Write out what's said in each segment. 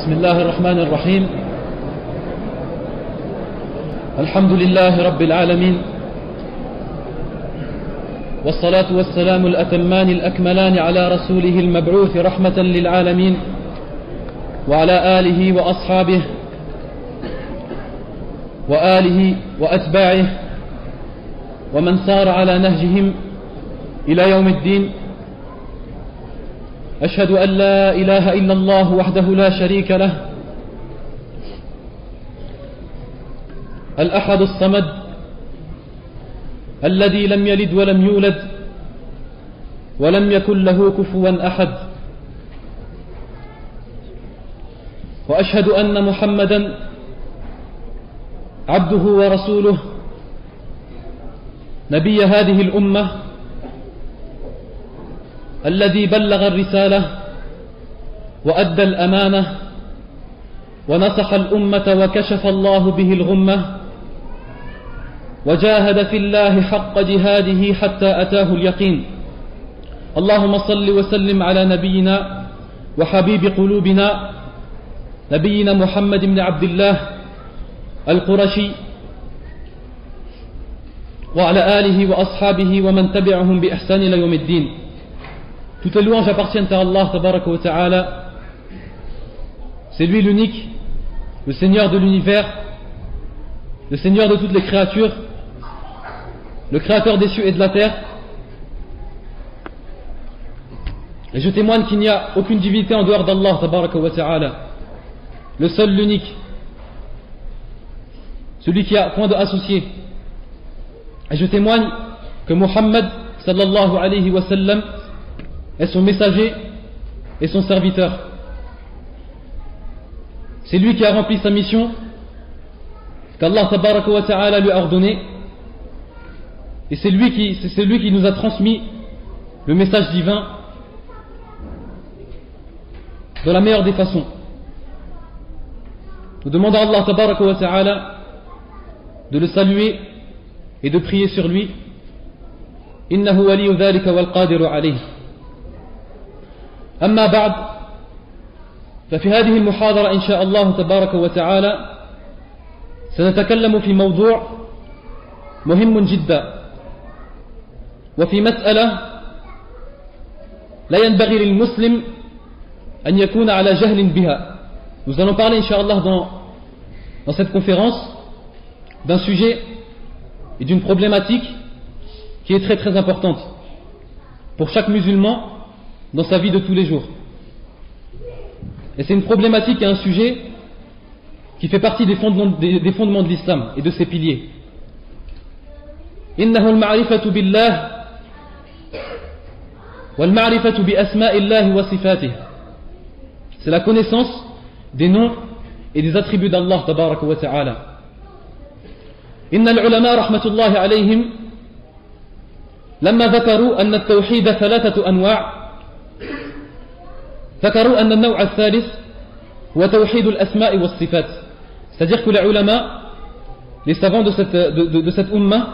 بسم الله الرحمن الرحيم. الحمد لله رب العالمين، والصلاة والسلام الأتمان الأكملان على رسوله المبعوث رحمة للعالمين وعلى آله وأصحابه وآله وأتباعه ومن سار على نهجهم إلى يوم الدين. أشهد أن لا إله إلا الله وحده لا شريك له، الأحد الصمد الذي لم يلد ولم يولد ولم يكن له كفوا أحد. وأشهد أن محمدا عبده ورسوله نبي هذه الأمة الذي بلغ الرسالة وأدى الأمانة ونصح الأمة وكشف الله به الغمة وجاهد في الله حق جهاده حتى أتاه اليقين. اللهم صل وسلم على نبينا وحبيب قلوبنا نبينا محمد بن عبد الله القرشي وعلى آله وأصحابه ومن تبعهم بإحسان إلى يوم الدين. Toutes les louanges appartiennent à Allah tabaraka wa ta'ala. C'est lui l'unique, le Seigneur de l'univers, le Seigneur de toutes les créatures, le Créateur des cieux et de la terre. Et je témoigne qu'il n'y a aucune divinité en dehors d'Allah tabaraka wa ta'ala, le seul, l'unique, celui qui a point d'associé. Et je témoigne que Muhammad sallallahu alayhi wa sallam est son messager et son serviteur. C'est lui qui a rempli sa mission qu'Allah tabaraka wa ta'ala lui a ordonnée, et c'est lui qui nous a transmis le message divin de la meilleure des façons. Nous demandons à Allah tabaraka wa ta'ala de le saluer et de prier sur lui. Innahu waliyu dhalika wal qadiru alayhi. أما بعد، ففي هذه المحاضرة إن شاء الله تبارك وتعالى سنتكلم في موضوع مهم جدا، وفي مسألة لا ينبغي للمسلم أن يكون على جهل بها. Nous allons parler إن شاء الله dans cette conférence d'un sujet et d'une problématique qui est très très importante pour chaque musulman dans sa vie de tous les jours. Et c'est une problématique et un sujet qui fait partie des fondements de l'islam et de ses piliers. إنه المعرفة بالله والمعرفة بأسماء الله وصفاته. C'est la connaissance des noms et des attributs d'Allah tabaraka wa ta'ala. إن العلماء رحمة الله عليهم لما ذكروا أن التوحيد ثلاثة أنواع، ذكروا أن النوع الثالث هو توحيد الأسماء والصفات. C'est-à-dire que les ulama, les savants de cette umma,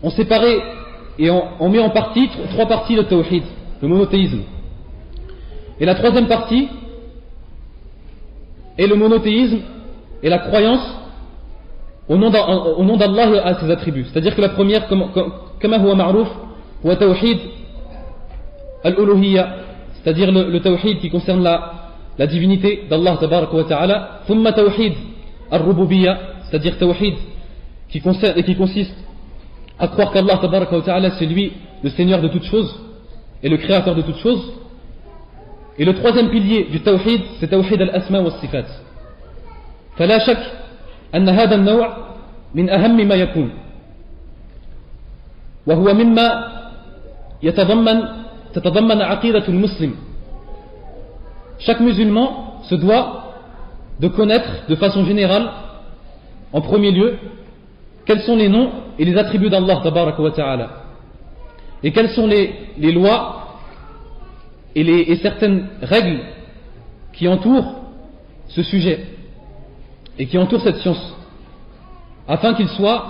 ont séparé et ont mis en partie trois parties le tawhid, le monothéisme. Et la troisième partie est le monothéisme et la croyance au nom d'Allah et à ses attributs. C'est-à-dire que la première, comme huwa ma'rouf, huwa tawhid al-uluhiyya, c'est-à-dire le tawhid qui concerne la divinité d'Allah tabaraka wa ta'ala. Thumma tawhid al-rububiyya, c'est-à-dire tawhid qui consiste à croire qu'Allah tabaraka wa ta'ala c'est lui le Seigneur de toutes choses et le Créateur de toutes choses. Et le troisième pilier du tawhid, c'est tawhid al-asma wa sifat. فلا شك أن هذا النوع من أهم ما يكون، وهو مما تتضمن عقيدة المسلم. Chaque musulman se doit de connaître de façon générale, en premier lieu, quels sont les noms et les attributs d'Allah tabaraka wa ta'ala, et quelles sont les lois et certaines règles qui entourent ce sujet et qui entourent cette science, afin qu'il soit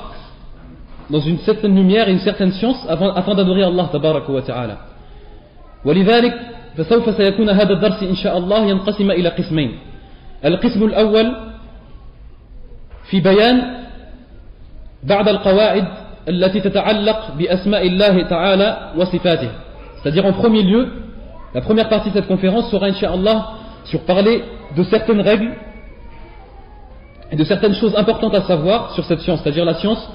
dans une certaine lumière et une certaine science afin d'adorer Allah tabaraka wa ta'ala. ولذلك فسوف سيكون هذا الدرس إن شاء الله ينقسم إلى قسمين. القسم الأول في بيان بعض القواعد التي تتعلق بأسماء الله تعالى وصفاته. C'est-à-dire en premier lieu, la première partie de cette conférence sera Inch'Allah sur parler de certaines règles et de certaines choses importantes à savoir sur cette science, c'est-à-dire la science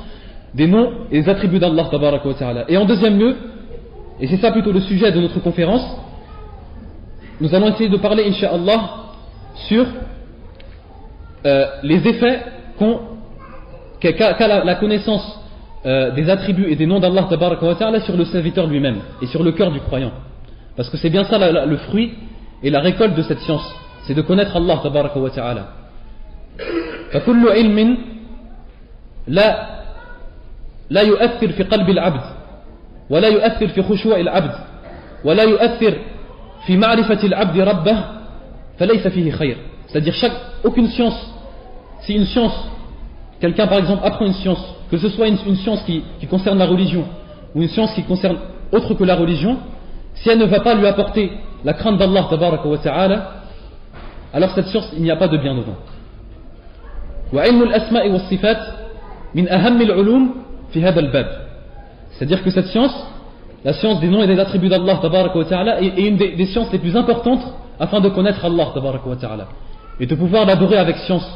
des noms et des attributs d'Allah tabaraka wa ta'ala. Et en deuxième lieu, et c'est ça plutôt le sujet de notre conférence, nous allons essayer de parler Inch'Allah sur les effets qu'a la connaissance des attributs et des noms d'Allah tabaraka wa ta'ala sur le serviteur lui-même et sur le cœur du croyant. Parce que c'est bien ça le fruit et la récolte de cette science, c'est de connaître Allah tabaraka wa ta'ala. فكل علم لا يؤثر في قلب العبد ولا يؤثر في خشوع العبد ولا يؤثر في معرفة العبد ربه فليس فيه خير. C'est-à-dire aucune science, si une science, quelqu'un par exemple apprend une science, que ce soit une science qui concerne la religion ou une science qui concerne autre que la religion, si elle ne va pas lui apporter la crainte d'Allah tabaraka wa ta'ala, alors cette science, il n'y a pas de bien dedans. وعلم الأسماء والصفات من أهم العلوم في هذا الباب. C'est-à-dire que cette science, la science des noms et des attributs d'Allah tabaraka wa ta'ala, est une des sciences les plus importantes afin de connaître Allah tabaraka wa ta'ala et de pouvoir l'adorer avec science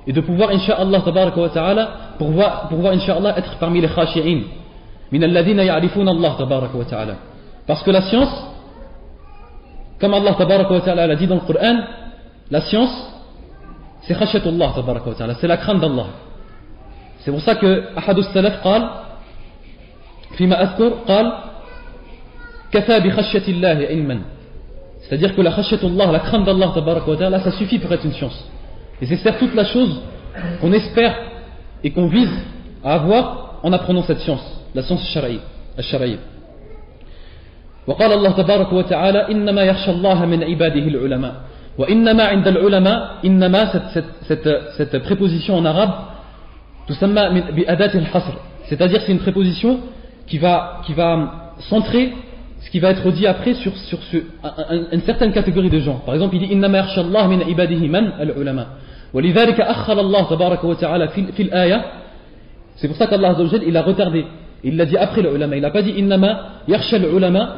et de pouvoir insha'Allah tabaraka wa ta'ala pouvoir insha'Allah être parmi les khashi'in min alladhina ya'rifuna Allah tabaraka wa ta'ala. Parce que la science, comme Allah tabaraka wa ta'ala l'a dit dans le Coran, la science c'est khashyatullah tabaraka wa ta'ala, c'est la crainte d'Allah. C'est pour ça que ahadus salaf قال فيما أذكر قال كفى بخشية الله علما. C'est-à-dire que la khashyatullah, la crainte d'Allah tabaraka wa ta'ala, ça suffit pour être une science. Et c'est certes toute la chose qu'on espère et qu'on vise à avoir en apprenant cette science, la science الشرعية. وقال الله تبارك وتعالى إنما يخشى الله من عباده العلماء. وإنما عند العلماء, إنما cette préposition en arabe تسمى بأداة الحصر. C'est-à-dire c'est une préposition qui va centrer ce qui va être dit après sur une certaine catégorie de gens. Par exemple, il dit إنما يخشى الله من عباده من العلماء. ولذلك أخر الله تبارك وتعالى في الآية. C'est pour ça qu'Allah Azza wa Jal, il a retardé. Il l'a dit après le ulama. Il n'a pas dit إنما يخشى العلماء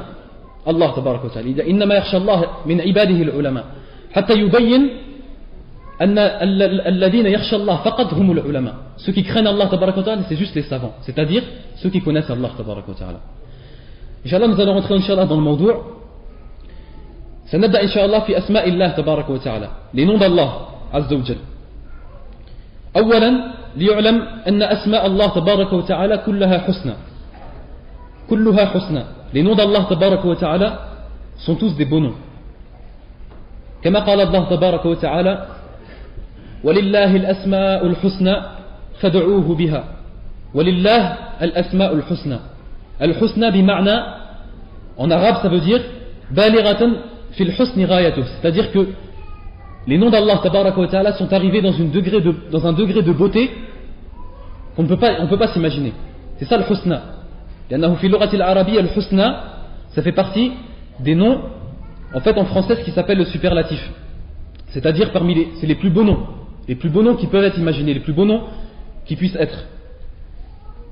الله تبارك وتعالى. Il dit إنما يخشى الله من عباده العلماء. حتى يبين أن الذين يخشى الله فقط هم العلماء. Ceux qui craignent Allah تبارك وتعالى, c'est juste les savants. C'est-à-dire ceux qui connaissent Allah تبارك وتعالى. Inch'Allah, nous allons rentrer Inch'Allah dans le mawdu'. سنبدأ إن شاء الله في أسماء الله تبارك وتعالى, les noms d'Allah عز وجل. أولا ليعلم أن أسماء الله تبارك وتعالى كلها حسنى. كلها حسنى. Les noms d'Allah تبارك وتعالى sont tous des beaux noms. كما قال الله تبارك وتعالى ولله الأسماء الحسنى فادعوه بها. ولله الأسماء الحسنى. الحسنى بمعنى, en arabe ça veut dire بالغة في الحسن غايته, c'est-à-dire que les noms d'Allah tabaraka wa ta'ala sont arrivés dans un degré de beauté qu'on ne peut pas s'imaginer. C'est ça le husna. لأنه في اللغة العربية الحسنى, ça fait partie des noms en fait en français ce qui s'appelle le superlatif, c'est-à-dire c'est les plus beaux noms qui peuvent être imaginés, les plus beaux noms qui puissent être.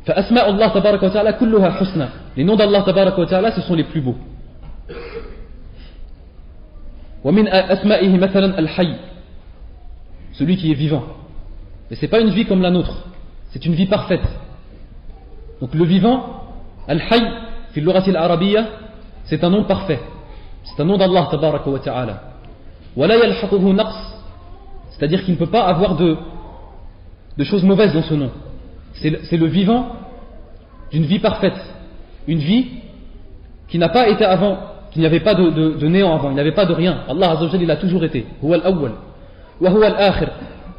فأسماء الله تبارك وتعالى كلها حسنى. Les noms d'Allah تبارك وتعالى ce sont les plus beaux. ومن أسمائه مثلا الحي, celui qui est vivant. Mais c'est pas une vie comme la nôtre, c'est une vie parfaite. Donc le vivant, al-hayy في اللغة العربية, c'est un nom parfait. C'est un nom d'Allah تبارك وتعالى. ولا يلحقه نقص, c'est-à-dire qu'il ne peut pas avoir de choses mauvaises dans ce nom. C'est le vivant d'une vie parfaite, une vie qui n'a pas été avant, qu'il n'y avait pas de néant avant, il n'y avait pas de rien. Allah Azza wa Jalla, il a toujours été. Huwa al-awwal wa huwa al-akhir,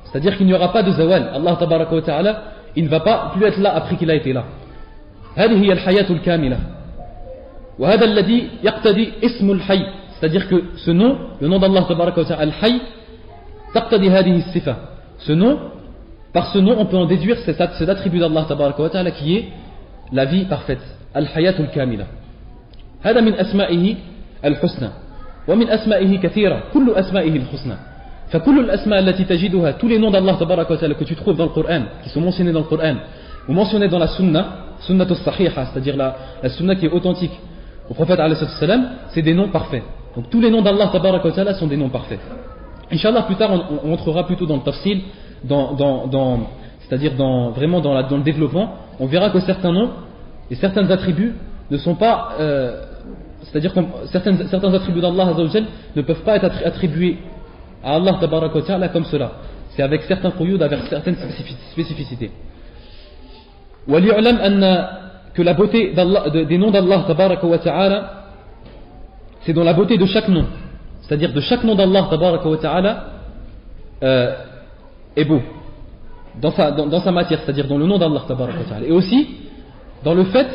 c'est-à-dire qu'il n'y aura pas de zawal. Allah tabaraka wa ta'ala, il ne va pas plus être là après qu'il a été là. هذه هي الحياة الكاملة. وهذا الذي يقتضي اسم الحي, c'est-à-dire que ce nom, le nom d'Allah tabaraka wa ta'ala, al-hayy, تقتضي هذه الصفة. Ce nom, par ce nom, on peut en déduire cet attribut d'Allah tabaraka wa ta'ala qui est la vie parfaite. Al-hayatul kamila. هذا من أسمائه الحسنى. ومن أسمائه كثيرة كل أسمائه الحسنى فكل الأسماء التي تجدها tous les noms d'Allah تبارك وتعالى que tu trouves dans le Coran qui sont mentionnés dans le Coran ou mentionnés dans la sunna sunnatus sahiha c'est-à-dire la sunna qui est authentique au prophète alayhi salam c'est des noms parfaits donc tous les noms d'Allah تبارك وتعالى sont des noms parfaits Inch'Allah plus tard on entrera plutôt dans le tafsil c'est-à-dire vraiment dans le développement on verra que certains noms et certains attributs ne sont pas c'est-à-dire que certains attributs d'Allah Azza wa Jal ne peuvent pas être attribués à Allah Tabaraka wa Ta'ala comme cela. C'est avec certains quyud, avec certaines spécificités. Que la beauté des noms d'Allah Tabaraka wa Ta'ala, c'est dans la beauté de chaque nom. C'est-à-dire de chaque nom d'Allah Tabaraka wa Ta'ala est beau. Dans sa matière, c'est-à-dire dans le nom d'Allah Tabaraka wa Ta'ala. Et aussi, dans le fait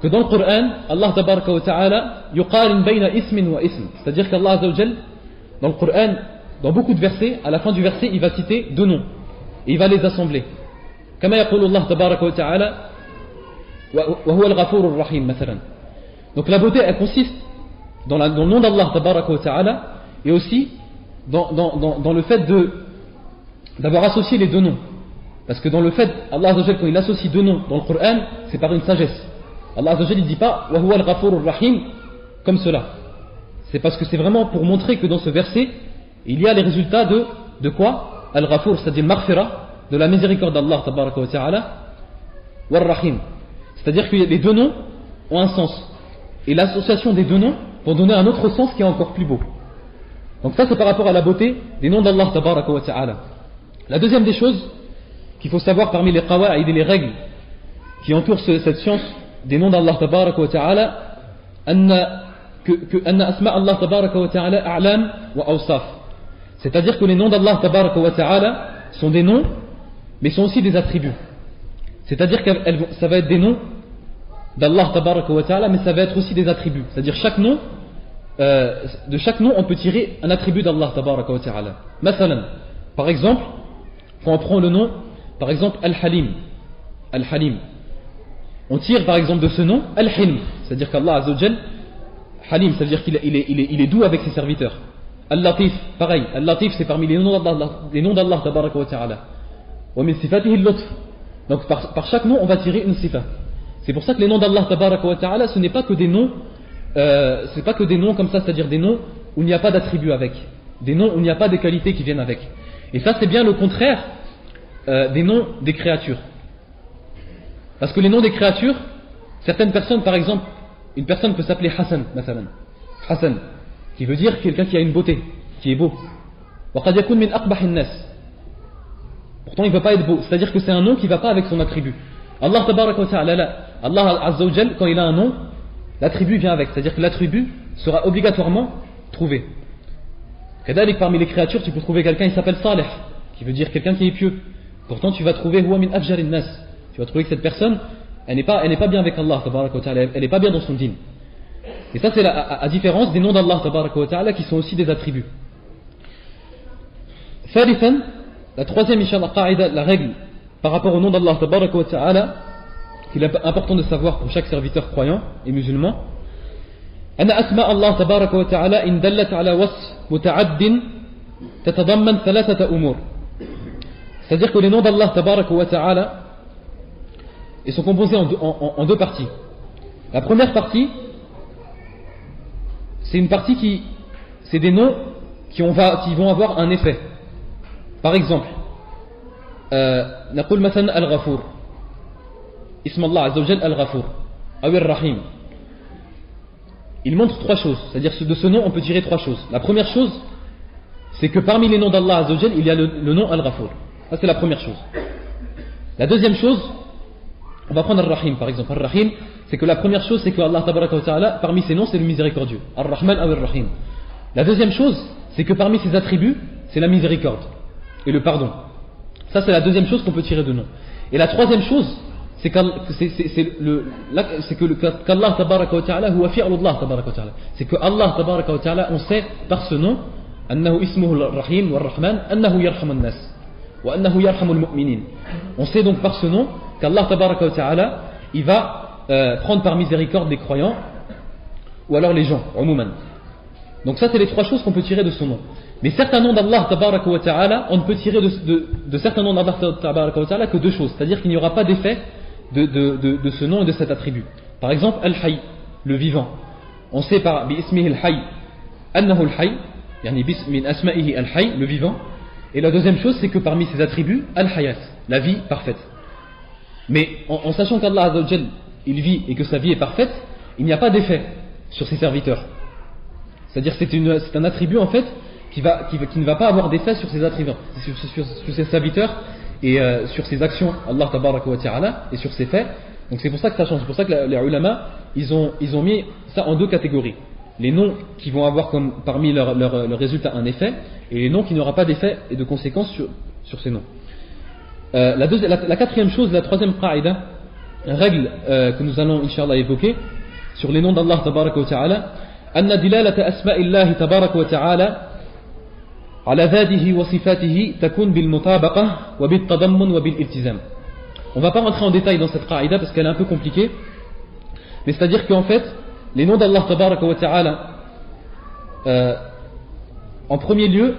que dans le Coran, Allah Tabaraka wa Ta'ala yuqarin bayna ismin wa ism. C'est-à-dire qu'Allah Azza wa Jal, dans le Coran, dans beaucoup de versets, à la fin du verset, il va citer deux noms. Et il va les assembler. Kama yaqulu Allah Tabaraka wa Ta'ala wa huwa al-ghafur ar-rahim, mathalan. Donc la beauté, elle consiste dans le nom d'Allah Tabaraka wa Ta'ala et aussi dans le fait d'avoir associé les deux noms. Parce que dans le fait, Allah Azza wa Jal, quand il associe deux noms dans le Coran, c'est par une sagesse. Allah Azza wa Jal, il ne dit pas wa huwa al-ghafur ar-rahim comme cela. C'est parce que c'est vraiment pour montrer que dans ce verset, il y a les résultats de quoi? Al-Ghafur, c'est-à-dire Maghfira, de la miséricorde d'Allah Tabaraka wa Ta'ala, War-Rahim. C'est-à-dire que les deux noms ont un sens. Et l'association des deux noms pour donner un autre sens qui est encore plus beau. Donc ça c'est par rapport à la beauté des noms d'Allah Tabaraka wa Ta'ala. La deuxième des choses qu'il faut savoir parmi les qawa'id et les règles qui entourent cette science des noms d'Allah Tabaraka wa Ta'ala, أن أسماء الله تبارك وتعالى أعلام وأوصاف. C'est-à-dire que les noms d'Allah Tabaraka wa Ta'ala sont des noms, mais sont aussi des attributs. C'est-à-dire que ça va être des noms d'Allah Tabaraka wa Ta'ala, mais ça va être aussi des attributs. C'est-à-dire de chaque nom, on peut tirer un attribut d'Allah Tabaraka wa Ta'ala. Mathalan, par exemple, quand on prend le nom, par exemple, Al-Halim. Al-Halim. On tire par exemple de ce nom Al-Hilm. C'est-à-dire qu'Allah Azza wa Jal, Halim, ça veut dire qu'il est doux avec ses serviteurs. Al-Latif, pareil. Al-Latif, c'est parmi les noms d'Allah Tabaraka wa Ta'ala. Wa min sifatihi al-lutf. Donc par chaque nom, on va tirer une sifa. C'est pour ça que les noms d'Allah Tabaraka wa Ta'ala, ce n'est pas que des noms, comme ça, c'est-à-dire des noms où il n'y a pas d'attributs avec. Des noms où il n'y a pas de qualités qui viennent avec. Et ça, c'est bien le contraire des noms des créatures. Parce que les noms des créatures, certaines personnes, par exemple, une personne peut s'appeler Hassan, mathalan. Hassan, qui veut dire quelqu'un qui a une beauté, qui est beau. Pourtant, il ne va pas être beau. C'est-à-dire que c'est un nom qui ne va pas avec son attribut. Allah Tabaraka wa Ta'ala, Allah Azza wa Jal, quand il a un nom, l'attribut vient avec. C'est-à-dire que l'attribut sera obligatoirement trouvé. Kadalik, parmi les créatures, tu peux trouver quelqu'un qui s'appelle Salih, qui veut dire quelqu'un qui est pieux. Pourtant, tu vas trouver Huwa min afjarin nas. Tu vas trouver que cette personne, elle n'est pas bien avec Allah Tabaraka wa Ta'ala, elle n'est pas bien dans son dîn. Et ça c'est à différence des noms d'Allah Tabaraka wa Ta'ala qui sont aussi des attributs. Thalithan, la troisième inshallah qa'ida, la règle par rapport au nom d'Allah Tabaraka wa Ta'ala, qu'il est important de savoir pour chaque serviteur croyant et musulman, أن أسماء الله تبارك وتعالى إن دلت على وصف متعد تتضمن ثلاثة أمور. C'est-à-dire que les noms d'Allah Tabaraka wa Ta'ala ils sont composés en deux parties. La première partie, c'est une partie c'est des noms qui vont avoir un effet. Par exemple, نقول مثلا الغفور اسم الله عز وجل الغفور أو الرحيم. Il montre trois choses, c'est-à-dire de ce nom on peut tirer trois choses. La première chose, c'est que parmi les noms d'Allah Azza wa Jal, il y a le nom Al-Ghafur. Ça c'est la première chose. La deuxième chose, on va prendre Ar-Rahim par exemple. Ar-Rahim, c'est que la première chose, c'est que Allah Tabaraka wa Ta'ala, parmi ses noms, c'est le miséricordieux. Ar-Rahman ou Ar-Rahim. La deuxième chose, c'est que parmi ses attributs, c'est la miséricorde et le pardon. Ça, c'est la deuxième chose qu'on peut tirer de nom. Et la troisième chose, c'est qu'Allah Tabaraka wa Ta'ala, huwa fi'lullah Tabaraka wa Ta'ala. C'est que Allah Tabaraka wa Ta'ala, on sait par ce nom, annahu ismuhu Ar-Rahim wa Ar-Rahman, annahu yarhamun nas, wa annahu yarhamul mu'minin. On sait donc par ce nom qu'Allah Tabaraka wa Ta'ala, il va prendre par miséricorde les croyants ou alors les gens, umuman. Donc ça c'est les trois choses qu'on peut tirer de ce nom. Mais certains noms d'Allah tabaraka wa ta'ala, on ne peut tirer de certains noms d'Allah tabaraka wa ta'ala que deux choses, c'est-à-dire qu'il n'y aura pas d'effet de ce nom et de cet attribut. Par exemple, Al-Hayy, le vivant. On sait par bi'ismihi al-Hayy annahu al-Hayy, yani min asma'ihi al-Hayy, le vivant. Et la deuxième chose, c'est que parmi ses attributs, Al-Hayat, la vie parfaite. Mais en sachant qu'Allah Azza wa Jal, il vit et que sa vie est parfaite, il n'y a pas d'effet sur ses serviteurs. C'est-à-dire que c'est un attribut en fait qui ne va pas avoir d'effet sur ses attributs, sur ses serviteurs et sur ses actions, Allah tabaraka wa ta'ala, et sur ses faits. Donc c'est pour ça que ça change. C'est pour ça que les ulama, ils ont mis ça en deux catégories. Les noms qui vont avoir comme parmi leur résultat un effet, et les noms qui n'auront pas d'effet et de conséquences sur ces noms. La quatrième chose, la troisième qa'ida, règle que nous allons incha'Allah évoquer sur les noms d'Allah tabaraka wa ta'ala, anna dilalata asma'illahi tabaraka wa ta'ala ala dhatihi wa sifatihi takun bil mutabaqa wa bil tadammun wa bil iltizam. On va pas rentrer en détail dans cette qa'ida parce qu'elle est un peu compliquée, mais c'est-à-dire qu'en fait les noms d'Allah tabaraka wa ta'ala, en premier lieu,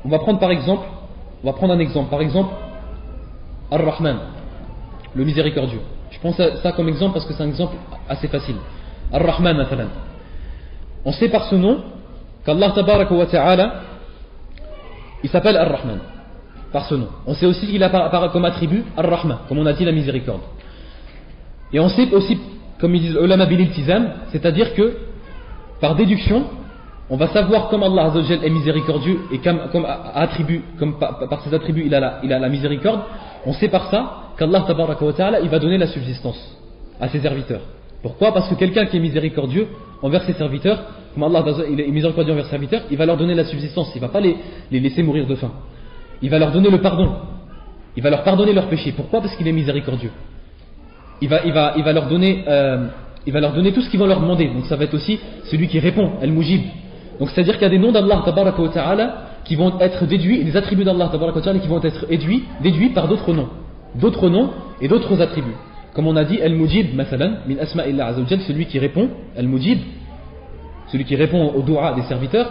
on va prendre un exemple, par exemple, Ar-Rahman, le miséricordieux. Je prends ça comme exemple parce que c'est un exemple assez facile. Ar-Rahman, mathalan. On sait par ce nom qu'Allah tabaraka wa ta'ala, il s'appelle Ar-Rahman, par ce nom. On sait aussi qu'il a comme attribut Ar-Rahman, comme on a dit la miséricorde. Et on sait aussi, comme ils disent ulama bil iltizam, c'est-à-dire que par déduction, on va savoir comme Allah Azza wa Jal est miséricordieux et par ses attributs il a la miséricorde. On sait par ça qu'Allah tabaraka wa ta'ala il va donner la subsistance à ses serviteurs. Pourquoi? Parce que quelqu'un qui est miséricordieux envers ses serviteurs, comme Allah il est miséricordieux envers ses serviteurs, il va leur donner la subsistance, il ne va pas les laisser mourir de faim. Il va leur donner le pardon, il va leur pardonner leurs péchés. Pourquoi? Parce qu'il est miséricordieux. Il va leur donner tout ce qu'ils vont leur demander. Donc ça va être aussi celui qui répond, Al-Mujib. Donc c'est-à-dire qu'il y a des noms d'Allah tabaraka wa ta'ala qui vont être déduits, et des attributs d'Allah tabaraka wa ta'ala qui vont être déduits par d'autres noms et d'autres attributs. Comme on a dit Al-Mujib, mathalan, min asma'illah azza wa jal, celui qui répond, Al-Mujib, celui qui répond au dua des serviteurs,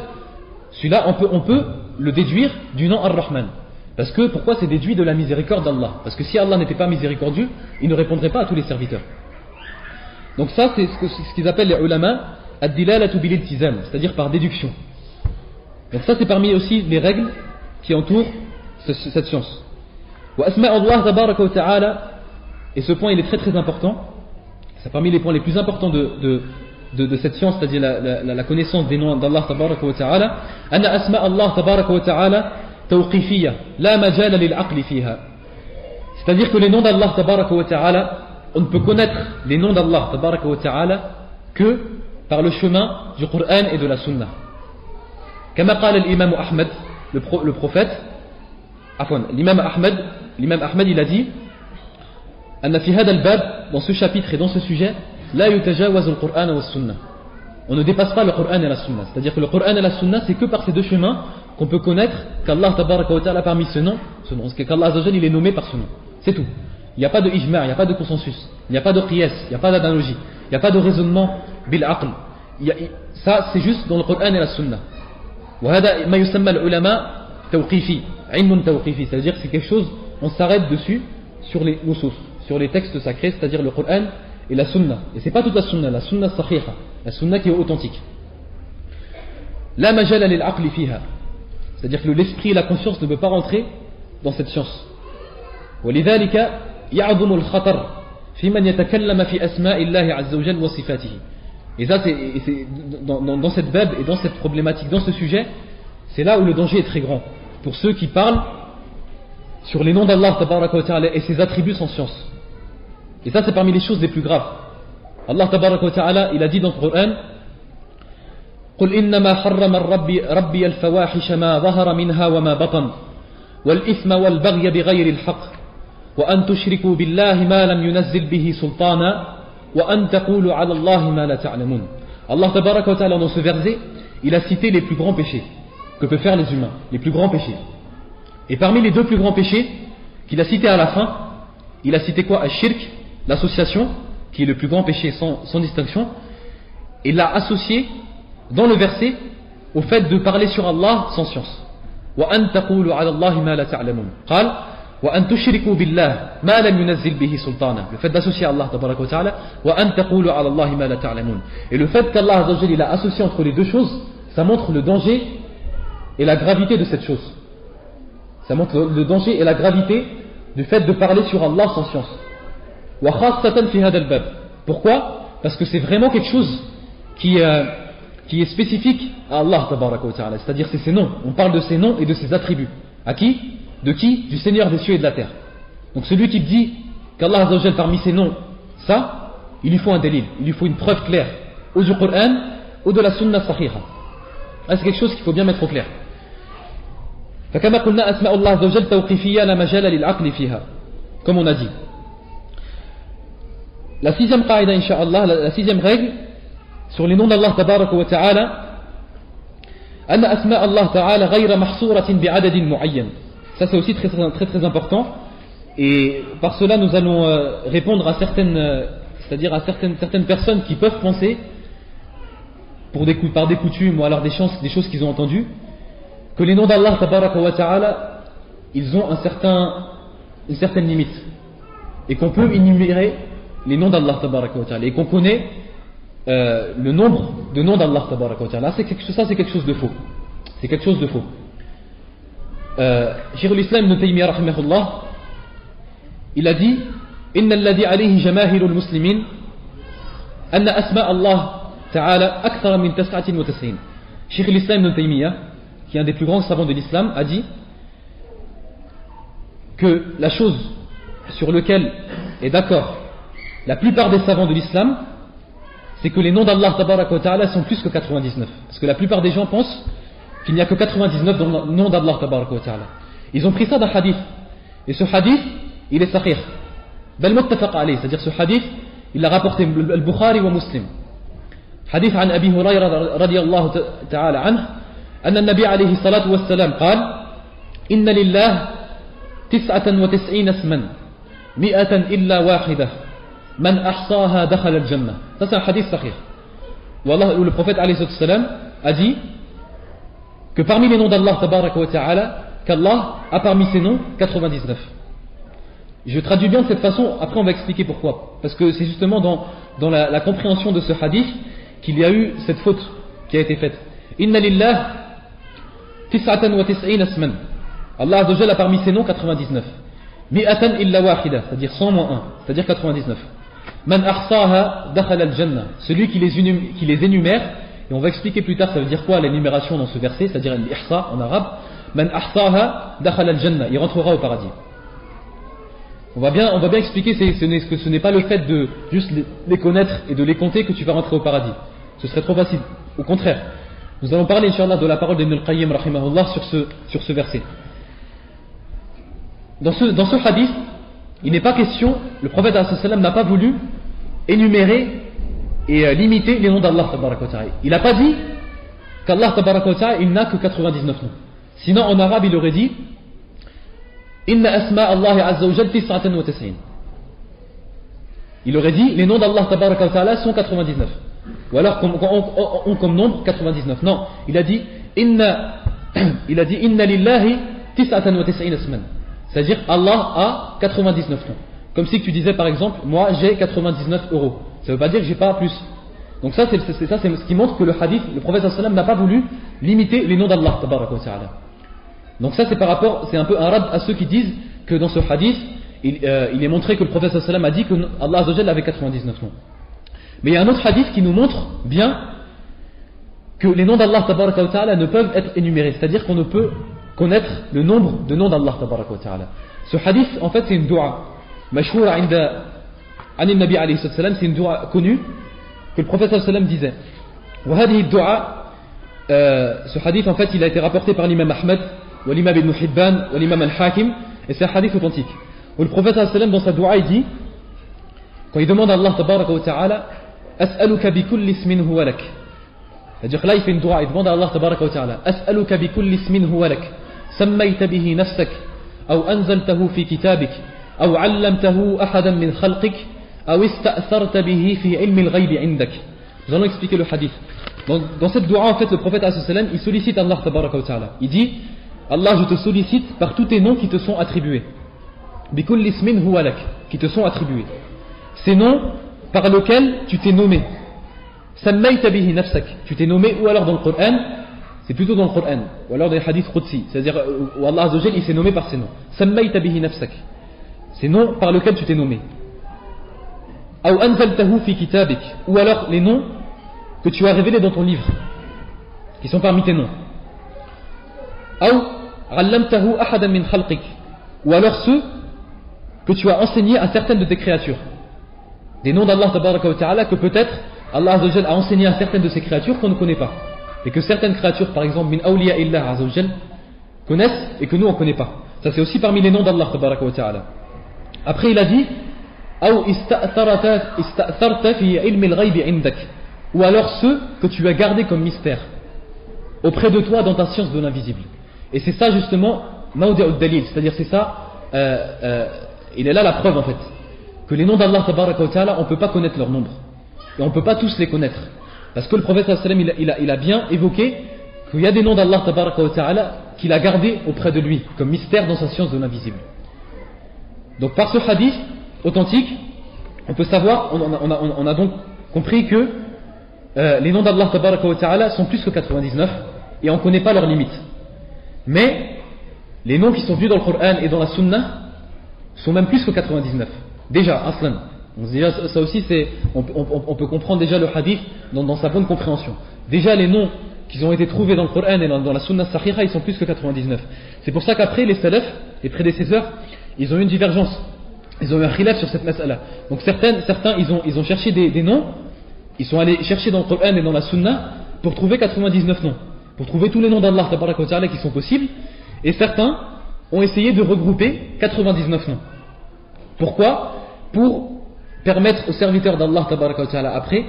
celui-là on peut le déduire du nom Ar-Rahman. Parce que pourquoi c'est déduit de la miséricorde d'Allah? Parce que si Allah n'était pas miséricordieux, il ne répondrait pas à tous les serviteurs. Donc ça c'est ce qu'ils appellent les ulama ad-dilalatu bil iltizam, c'est-à-dire par déduction. Donc ça c'est parmi aussi les règles qui entourent cette science. Wa asma'ullah tabaraka wa ta'ala, et ce point il est très très important, c'est parmi les points les plus importants de cette science, c'est-à-dire la connaissance des noms d'Allah tabaraka wa ta'ala, anna asma'ullah tabaraka wa ta'ala tawqifiyya la majala lil aqli fiha. C'est-à-dire que les noms d'Allah tabaraka wa ta'ala, on ne peut connaître les noms d'Allah tabaraka wa ta'ala que par le chemin du Coran et de la Sunna. Kama qala l'imam Ahmed, le prophète, l'imam Ahmed il a dit anna fi hada al-bab, dans ce chapitre et dans ce sujet, la yutajawaz al-Qur'an wa as-Sunnah. On ne dépasse pas le Coran et la Sunna. C'est-à-dire que le Coran et la Sunna, c'est que par ces deux chemins qu'on peut connaître qu'Allah tabaraka wa ta'ala parmi ce nom, qu'Allah azza wa jalla il est nommé par ce nom. C'est tout. Il n'y a pas de ijma', il n'y a pas de consensus, il n'y a pas de qiyas, il n'y a pas d'analogie, il n'y a pas de raisonnement bil aql. Ça c'est juste dans le Coran et la Sunna. وهذا ما يسمى العلماء توقيفي علم توقيفي, c'est-à-dire que c'est quelque chose, on s'arrête dessus sur les nusus, sur les textes sacrés, c'est-à-dire le Coran et la Sunna. Et c'est pas toute la Sunna sahiha, la Sunna qui est authentique. La majala lil aqli fiha, c'est-à-dire que l'esprit et la conscience ne peuvent pas rentrer dans cette science. ولذلك يعظم الخطر في من يتكلم في أسماء الله عز وجل وصفاته. Et ça, c'est dans cette bab et dans cette problématique, dans ce sujet, c'est là où le danger est très grand. Pour ceux qui parlent sur les noms d'Allah tabaraka wa ta'ala et ses attributs sans science. Et ça, c'est parmi les choses les plus graves. Allah tabaraka wa ta'ala, il a dit dans le Coran, قل إنما حرم ربي الفواحش ما ظهر منها وما بطن والإثم والبغي بغير الحق وأن تشركوا بالله ما لم ينزل به سلطانا وأن تقولوا على الله ما لا تعلمون. Allah tabaraka wa ta'ala dans ce verset, il a cité les plus grands péchés que peuvent faire les humains, les plus grands péchés. Et parmi les deux plus grands péchés qu'il a cités à la fin, il a cité quoi? Al-shirk, l'association, qui est le plus grand péché sans distinction, et l'a associé dans le verset au fait de parler sur Allah sans science. وأن تقولوا على الله ما لا تعلمون. قال وأن تشركوا بالله ما لم ينزل به سلطانا. Le fait d'associer Allah tabaraka wa ta'ala. وأن تقولوا على الله ما لا تعلمون. Et le fait qu'Allah azza wa jalla il a associé entre les deux choses, ça montre le danger et la gravité de cette chose. Ça montre le danger et la gravité du fait de parler sur Allah sans science. وخاصة في هذا الباب. Pourquoi? Parce que c'est vraiment quelque chose qui est spécifique à Allah tabaraka wa ta'ala, c'est-à-dire c'est ses noms. On parle de ses noms et de ses attributs. À qui? De qui? Du Seigneur des cieux et de la terre. Donc celui qui dit qu'Allah azza wa jalla parmi ses noms, ça, il lui faut un délil, il lui faut une preuve claire, ou du Coran ou de la Sunna sahiha. Là c'est quelque chose qu'il faut bien mettre au clair. فكما قلنا أسماء الله عز وجل توقيفية لا مجال للعقل فيها, comme on a dit. La sixième qaïda, incha'Allah, la sixième règle sur les noms d'Allah tabaraka wa ta'ala, أن أسماء الله تعالى غير محصورة بعدد معين. Ça c'est aussi très important, et par cela nous allons répondre à c'est-à-dire à certaines personnes qui peuvent penser par des coutumes ou alors des choses qu'ils ont entendues, que les noms d'Allah tabaraka wa ta'ala ils ont une certaine limite, et qu'on peut énumérer les noms d'Allah tabaraka wa ta'ala, et qu'on connaît le nombre de noms d'Allah tabaraka wa ta'ala. Ça c'est quelque chose de faux. C'est quelque chose de faux. Cheikh l'Islam Ibn Taymiyyah rahimahullah, il a dit إن الذي عليه جماهير المسلمين أن أسماء الله تعالى أكثر من 99. Cheikh l'Islam Ibn Taymiyyah, qui est un des plus grands savants de l'islam, a dit que la chose sur laquelle est d'accord la plupart des savants de l'islam, c'est que les noms d'Allah tabaraka wa ta'ala sont plus que 99. Parce que la plupart des gens pensent qu'il n'y a que 99 noms d'Allah tabaraka wa ta'ala. Ils ont pris ça d'un hadith. Et ce hadith, il est sahih. Bal muttafaq alayh, c'est-à-dire ce hadith, il l'a rapporté al-Bukhari wa Muslim. Hadith an Abi Hurayra radiyallahu ta'ala anhu, أن النبي عليه الصلاة والسلام قال إن لله 99 اسما 100 إلا واحدة من أحصاها دخل الجنة. Ça c'est un hadith sahih où le prophète alayhi salam a dit que parmi les noms d'Allah tabaraka wa ta'ala, qu'Allah a parmi ses noms 99. Je traduis bien de cette façon, après on va expliquer pourquoi, parce que c'est justement dans la compréhension de ce hadith qu'il y a eu cette faute qui a été faite. Inna lillah 99 asman. Allah azza wa jalla a parmi ses noms 99. 100 illa wahida, c'est-à-dire 100 moins 1, c'est-à-dire 99. Man ahsaha dakhala al-jannah, celui qui les énumère, et on va expliquer plus tard ça veut dire quoi l'énumération dans ce verset, c'est-à-dire l'ihsa en arabe. Man ahsaha dakhala al-jannah, il rentrera au paradis. On va bien expliquer que ce n'est pas le fait de juste les connaître et de les compter que tu vas rentrer au paradis. Ce serait trop facile. Au contraire, nous allons parler incha'Allah de la parole d'Ibn al-Qayyim rahimahullah sur ce verset. Dans ce hadith, il n'est pas question, le prophète ﷺ n'a pas voulu énumérer et limiter les noms d'Allah tabaraka wa ta'ala. Il n'a pas dit qu'Allah tabaraka wa ta'ala il n'a que 99 noms. Sinon en arabe il aurait dit Inna asma Allah azza wa jal 99. Il aurait dit les noms d'Allah tabaraka wa ta'ala sont 99. Ou alors on comme nombre 99. Non, il a dit Inna lillahi 99 asman. C'est-à-dire Allah a 99 noms. Comme si tu disais par exemple moi j'ai 99 €. Ça ne veut pas dire que j'ai pas plus. Donc ça c'est ce qui montre que le hadith, le prophète sallallahu alayhi wa sallam n'a pas voulu limiter les noms d'Allah tabaraka wa ta'ala. Donc ça c'est un peu un rad à ceux qui disent que dans ce hadith il est montré que le prophète sallallahu alayhi wa sallam a dit que Allah azza wa jalla avait 99 noms. Mais il y a un autre hadith qui nous montre bien que les noms d'Allah tabaraka wa ta'ala ne peuvent être énumérés, c'est-à-dire qu'on ne peut connaître le nombre de noms d'Allah tabaraka wa ta'ala. Ce hadith en fait c'est une dua mashhoura inda an nabi alayhi salam, c'est une dua connue que le prophète sallallahu alayhi wa sallam disait. Wa hadhihi dua, ce hadith en fait il a été rapporté par l'imam Ahmed ou l'imam Ibn Hibban ou l'imam Al-Hakim, et c'est un hadith authentique où le prophète sallallahu alayhi wa sallam dans sa dua il dit, quand il demande à Allah tabaraka wa ta'ala as'aluka bi kulli ismin huwa lak, c'est-à-dire que là il fait une dua, il demande à Allah tabaraka wa ta'ala as'aluka bi kulli ismin huwa lak سميت به نفسك أو أنزلته في كتابك أو علمته أحدا من خلقك أو استأثرت به في علم الغيب عندك. Nous allons expliquer le hadith. Dans cette dua, en fait, le prophète sallam, il sollicite Allah tabaraka wa ta'ala. Il dit, Allah, je te sollicite par tous tes noms qui te sont attribués. Bikul ismin huwa lak, qui te sont attribués. Ces noms par lesquels tu t'es nommé. Sammayta bihi nafsak, tu t'es nommé, ou alors dans le Coran, c'est plutôt dans le Coran, ou alors dans les hadiths qudsi, c'est-à-dire où Allah Azza wa Jal, il s'est nommé par ces noms. Sammayta bihi nafsak, ces noms par lesquels tu t'es nommé. Aw anzaltahu fi kitabik, ou alors les noms que tu as révélés dans ton livre, qui sont parmi tes noms. Aw allamtahu ahadan min khalqik, ou alors ceux que tu as enseignés à certaines de tes créatures. Des noms d'Allah tabaraka wa ta'ala que peut-être Allah Azza wa Jal a enseigné à certaines de ces créatures qu'on ne connaît pas. Et que certaines créatures, par exemple, min awliya illah Azza wa Jal, connaissent et que nous on ne connaît pas. Ça c'est aussi parmi les noms d'Allah tabaraka wa ta'ala. Après il a dit Aw ista'tharta fi ilmi al-ghaybi indak, ou alors ceux que tu as gardés comme mystère auprès de toi dans ta science de l'invisible. Et c'est ça justement mawdi'ud dalil, c'est-à-dire c'est ça il est là la preuve en fait que les noms d'Allah tabaraka wa ta'ala on ne peut pas connaître leur nombre et on ne peut pas tous les connaître parce que le prophète sallam il a bien évoqué qu'il y a des noms d'Allah tabaraka wa ta'ala qu'il a gardés auprès de lui comme mystère dans sa science de l'invisible. Donc par ce hadith authentique on peut savoir, on a donc compris que les noms d'Allah tabaraka wa ta'ala sont plus que 99 et on ne connaît pas leurs limites. Mais les noms qui sont venus dans le Coran et dans la Sunna sont même plus que 99. Déjà, aslan. Déjà, ça aussi, on peut comprendre déjà le hadith dans sa bonne compréhension. Déjà, les noms qui ont été trouvés dans le Coran et dans la Sunna Sahiha, ils sont plus que 99. C'est pour ça qu'après, les salaf, les prédécesseurs, ils ont eu une divergence. Ils ont eu un khilaf sur cette mas'ala. Donc certains, ils ont cherché des noms, ils sont allés chercher dans le Coran et dans la Sunna pour trouver 99 noms. Pour trouver tous les noms d'Allah tabaraka wa ta'ala qui sont possibles. Et certains ont essayé de regrouper 99 noms. Pourquoi ? Pour permettre aux serviteurs d'Allah tabaraka wa ta'ala après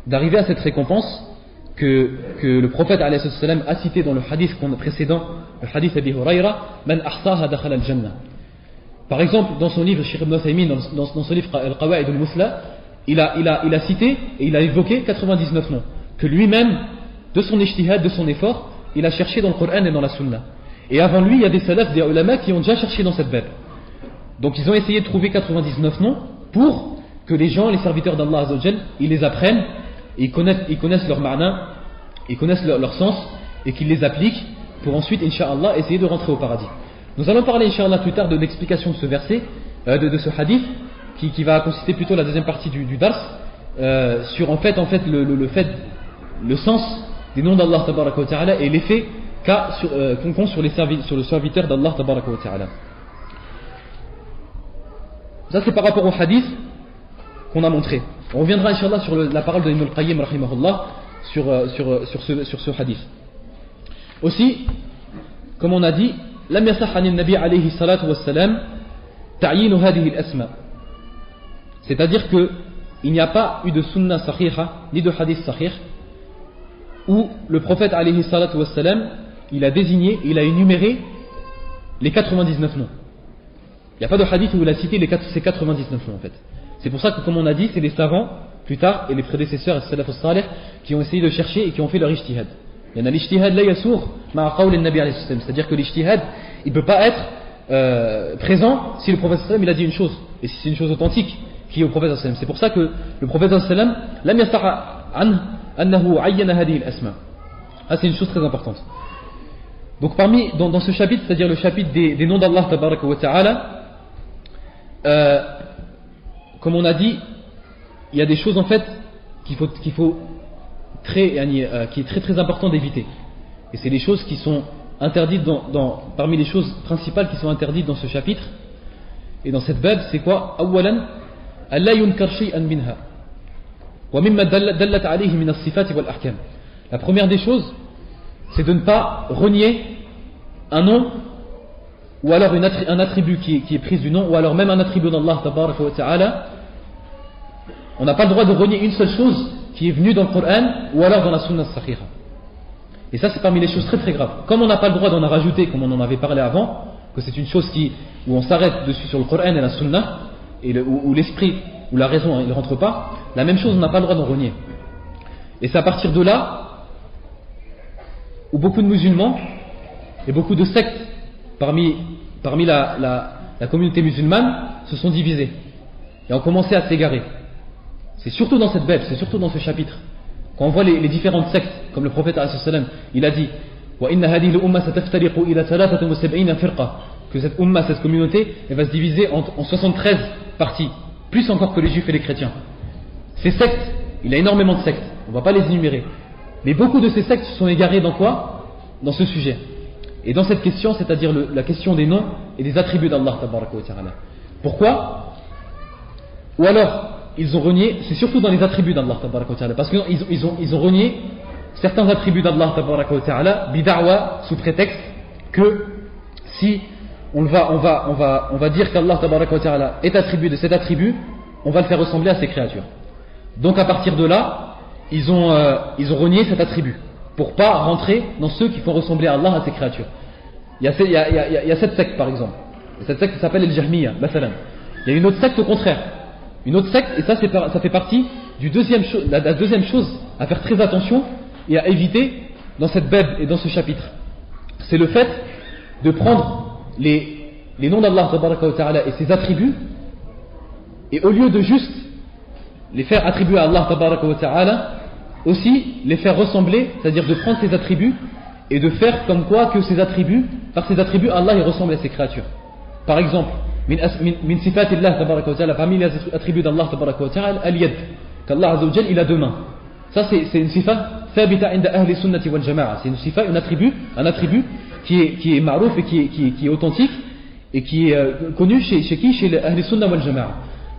d'arriver à cette récompense que le prophète alayhi salam a cité dans le hadith précédent, le hadith Abi Hurayra, Man ahsaha dakhala al-jannah. Par exemple, dans son livre Shaykh Ibn Uthaymin, dans son livre Al-Qawaid al-Musla, il a cité et il a évoqué 99 noms que lui-même, de son ijtihad, de son effort, il a cherché dans le Coran et dans la Sunna. Et avant lui, il y a des salaf, des ulama qui ont déjà cherché dans cette bab. Donc ils ont essayé de trouver 99 noms pour que les gens, les serviteurs d'Allah Azza wa Jal, ils les apprennent, et ils connaissent leur ma'na, ils connaissent leur sens, et qu'ils les appliquent pour ensuite, incha'Allah, essayer de rentrer au paradis. Nous allons parler, incha'Allah, plus tard de l'explication de ce verset, de ce hadith, qui va consister plutôt la deuxième partie du dars, sur en fait le sens des noms d'Allah tabaraka wa ta'ala et l'effet qu'ont sur le serviteur d'Allah tabaraka wa ta'ala. Ça c'est par rapport au hadith qu'on a montré. On reviendra incha'Allah sur la parole de Ibn al-Qayyim rahimahullah sur ce hadith. Aussi, comme on a dit, lam yasah an an-nabi alayhi salatu wassalam ta'yin hadhihi al-asma. C'est-à-dire que il n'y a pas eu de sunnah sahiha ni de hadith sahih où le prophète alayhi salatu wassalam il a désigné, il a énuméré les 99 noms. Il n'y a pas de hadith où il a cité ces 99 noms en fait. C'est pour ça que comme on a dit, c'est les savants plus tard et les prédécesseurs salaf as-salih qui ont essayé de chercher et qui ont fait leur ijtihad. Il y en a l'ijtihad la yasur ma'a qawl an-nabi alayhi sallam, c'est-à-dire que l'ijtihad il ne peut pas être présent si le prophète sallam il a dit une chose et si c'est une chose authentique qui est au prophète sallam. C'est pour ça que le prophète sallam lam yastaha an annahu ayyana hadhihi al-asma. Ah, c'est une chose très importante. Donc dans ce chapitre, c'est-à-dire le chapitre des noms d'Allah tabaraka wa ta'ala, comme on a dit, il y a des choses en fait qui est très très important d'éviter. Et c'est les choses qui sont interdites parmi les choses principales qui sont interdites dans ce chapitre et dans cette bab, c'est quoi? Awalan, alla yunkar shay'an minha wa mimma dallat alayhi min as-sifat wal ahkam. La première des choses, c'est de ne pas renier un nom ou alors un attribut qui est pris du nom ou alors même un attribut d'Allah tabaraka wa ta'ala. On n'a pas le droit de renier une seule chose qui est venue dans le Coran ou alors dans la Sunna Sahiha. Et ça c'est parmi les choses très très graves. Comme on n'a pas le droit d'en rajouter, comme on en avait parlé avant, que c'est une chose où on s'arrête dessus sur le Coran et la Sunna, et où l'esprit ou la raison ne rentre pas, la même chose on n'a pas le droit d'en renier. Et c'est à partir de là où beaucoup de musulmans et beaucoup de sectes parmi la communauté musulmane se sont divisés et ont commencé à s'égarer. C'est surtout dans cette bête, c'est surtout dans ce chapitre. Quand on voit les différentes sectes, comme le prophète il a dit que cette umma, cette communauté, elle va se diviser en 73 parties, plus encore que les juifs et les chrétiens. Ces sectes, il y a énormément de sectes, on ne va pas les énumérer. Mais beaucoup de ces sectes se sont égarés dans quoi? Dans ce sujet. Et dans cette question, c'est-à-dire la question des noms et des attributs d'Allah tabaraka wa ta'ala. Pourquoi? Ou alors, ils ont renié, c'est surtout dans les attributs d'Allah tabaraka wa ta'ala, parce qu'ils ont renié certains attributs d'Allah tabaraka wa ta'ala, bid'awa, sous prétexte que si on va dire qu'Allah tabaraka wa ta'ala est attribué de cet attribut, on va le faire ressembler à ses créatures. Donc à partir de là, ils ont renié cet attribut pour pas rentrer dans ceux qui font ressembler à Allah à ses créatures. Il y a cette secte par exemple. Cette secte s'appelle El Jahmiya, Basalam. Il y a une autre secte au contraire. Une autre secte, et ça fait partie la deuxième chose à faire très attention et à éviter dans cette Bible et dans ce chapitre. C'est le fait de prendre les noms d'Allah tabaraka wa ta'ala et ses attributs, et au lieu de juste les faire attribuer à Allah tabaraka wa ta'ala, aussi les faire ressembler, c'est-à-dire de prendre ses attributs et de faire comme quoi que par ses attributs, Allah il ressemble à ses créatures. Par exemple, min sifatillah tabaraka wa ta'ala, parmi les attributs d'Allah tabaraka wa ta'ala, al-yad, qu'Allah azza wa jal il a deux mains. Ça c'est une sifa thabita inda ahli sunnati wal jama'a. C'est une sifa, un attribut qui est ma'rouf et qui est authentique et qui est connu chez qui? Chez les ahli sunna wal jama'a.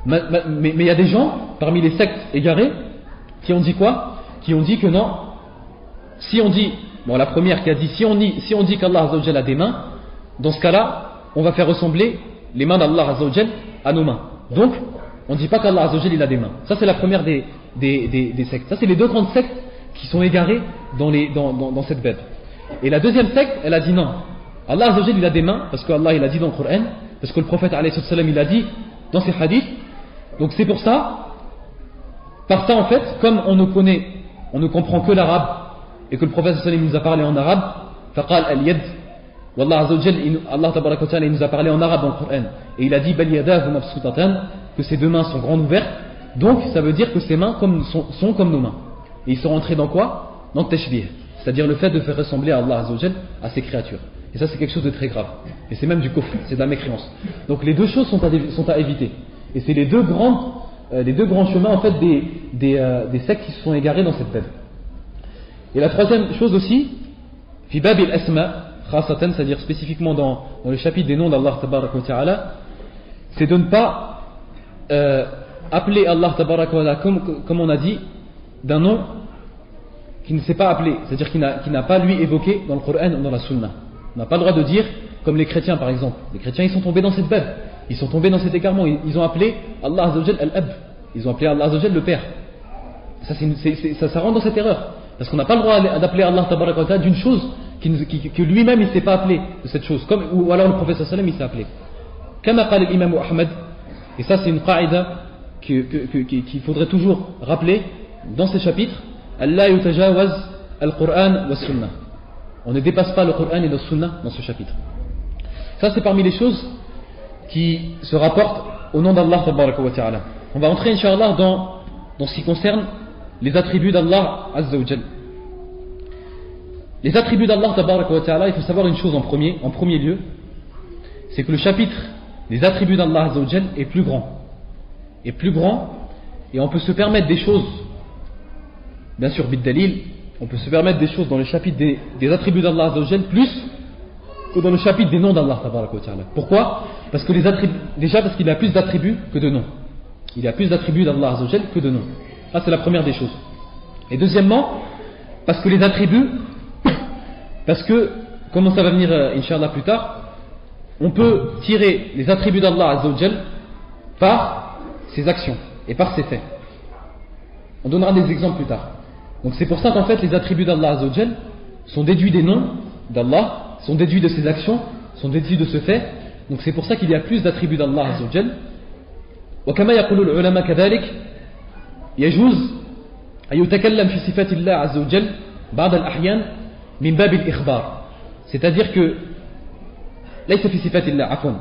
Mais il y a des gens parmi les sectes égarés qui ont dit quoi? Qui ont dit que non, si on dit, la première qui a dit si on dit qu'Allah azza wa jal a des mains, dans ce cas-là on va faire ressembler les mains d'Allah azza wa jal à nos mains. Donc on ne dit pas qu'Allah azza wa jal il a des mains. Ça c'est la première des sectes. Ça c'est les deux grandes sectes qui sont égarées dans cette bête. Et la deuxième secte, elle a dit non, Allah azza wa jal il a des mains, parce qu'Allah il a dit dans le Coran, parce que le prophète alayhi salam il a dit dans ses hadiths. Donc c'est pour ça, par ça en fait, comme on ne comprend que l'arabe et que le prophète sallallahu alayhi wa sallam nous a parlé en arabe, faqal al-yad, wallah azza wa jal, Allah tabaraka wa ta'ala il nous a parlé en arabe dans le Coran, et il a dit bal yadahu mabsutatan, que ses deux mains sont grandes ouvertes. Donc ça veut dire que ses mains sont comme nos mains. Et ils sont rentrés dans quoi? Dans le tashbih, c'est-à-dire le fait de faire ressembler à Allah azza wa jal à ses créatures. Et ça c'est quelque chose de très grave, et c'est même du kufr, c'est de la mécréance. Donc les deux choses sont à éviter, et c'est les deux grands chemins en fait des sectes qui se sont égarés dans cette bête. Et la troisième chose aussi, fi bab al-asma khasatan, c'est-à-dire spécifiquement dans le chapitre des noms d'Allah tabaraka wa ta'ala, c'est de ne pas appeler Allah tabaraka wa ta'ala comme on a dit d'un nom qui ne s'est pas appelé, c'est-à-dire qui n'a pas lui évoqué dans le Coran ou dans la Sunna. On n'a pas le droit de dire comme les chrétiens par exemple. Les chrétiens ils sont tombés dans cette bête, ils sont tombés dans cet égarement, ils ont appelé Allah azza wa jal al-ab, ils ont appelé Allah azza wa jal le père. Ça rentre dans cette erreur, parce qu'on n'a pas le droit d'appeler Allah tabaraka wa ta'ala d'une chose que lui-même il ne s'est pas appelé de cette chose, ou alors le prophète sallallahu alayhi wa sallam il s'est appelé. Kama qala l'imam Ahmad, et ça c'est une qaïda qu'il faudrait toujours rappeler dans ces chapitres, Allah yutajawaz al-Qur'an wa sunnah. On ne dépasse pas le Coran et le Sunna dans ce chapitre. Ça c'est parmi les choses qui se rapportent au nom d'Allah tabaraka wa ta'ala. On va entrer inshallah dans ce qui concerne les attributs d'Allah azza wa jal. Les attributs d'Allah tabaraka wa ta'ala, il faut savoir une chose en premier lieu, c'est que le chapitre des attributs d'Allah azza wa jal est plus grand, et on peut se permettre des choses, bien sûr bid dalil, on peut se permettre des choses dans le chapitre des attributs d'Allah azza wa jal plus que dans le chapitre des noms d'Allah tabaraka wa ta'ala. Pourquoi? Parce que déjà parce qu'il a plus d'attributs que de noms. Il y a plus d'attributs d'Allah azza wa jal que de noms. Ça c'est la première des choses. Et deuxièmement, parce que les attributs, parce que, comme ça va venir inshallah plus tard, on peut tirer les attributs d'Allah azza wa jal par ses actions et par ses faits. On donnera des exemples plus tard. Donc c'est pour ça qu'en fait les attributs d'Allah azza wa jal sont déduits des noms d'Allah, sont déduits de ses actions, sont déduits de ce fait. Donc c'est pour ça qu'il y a plus d'attributs d'Allah azza wa jal. وكما يقول العلماء كذلك يجوز أن يتكلم في صفات الله عز وجل بعض الأحيان min bab al-ikhbar. C'est-à-dire que laysa fi sifatillah afwan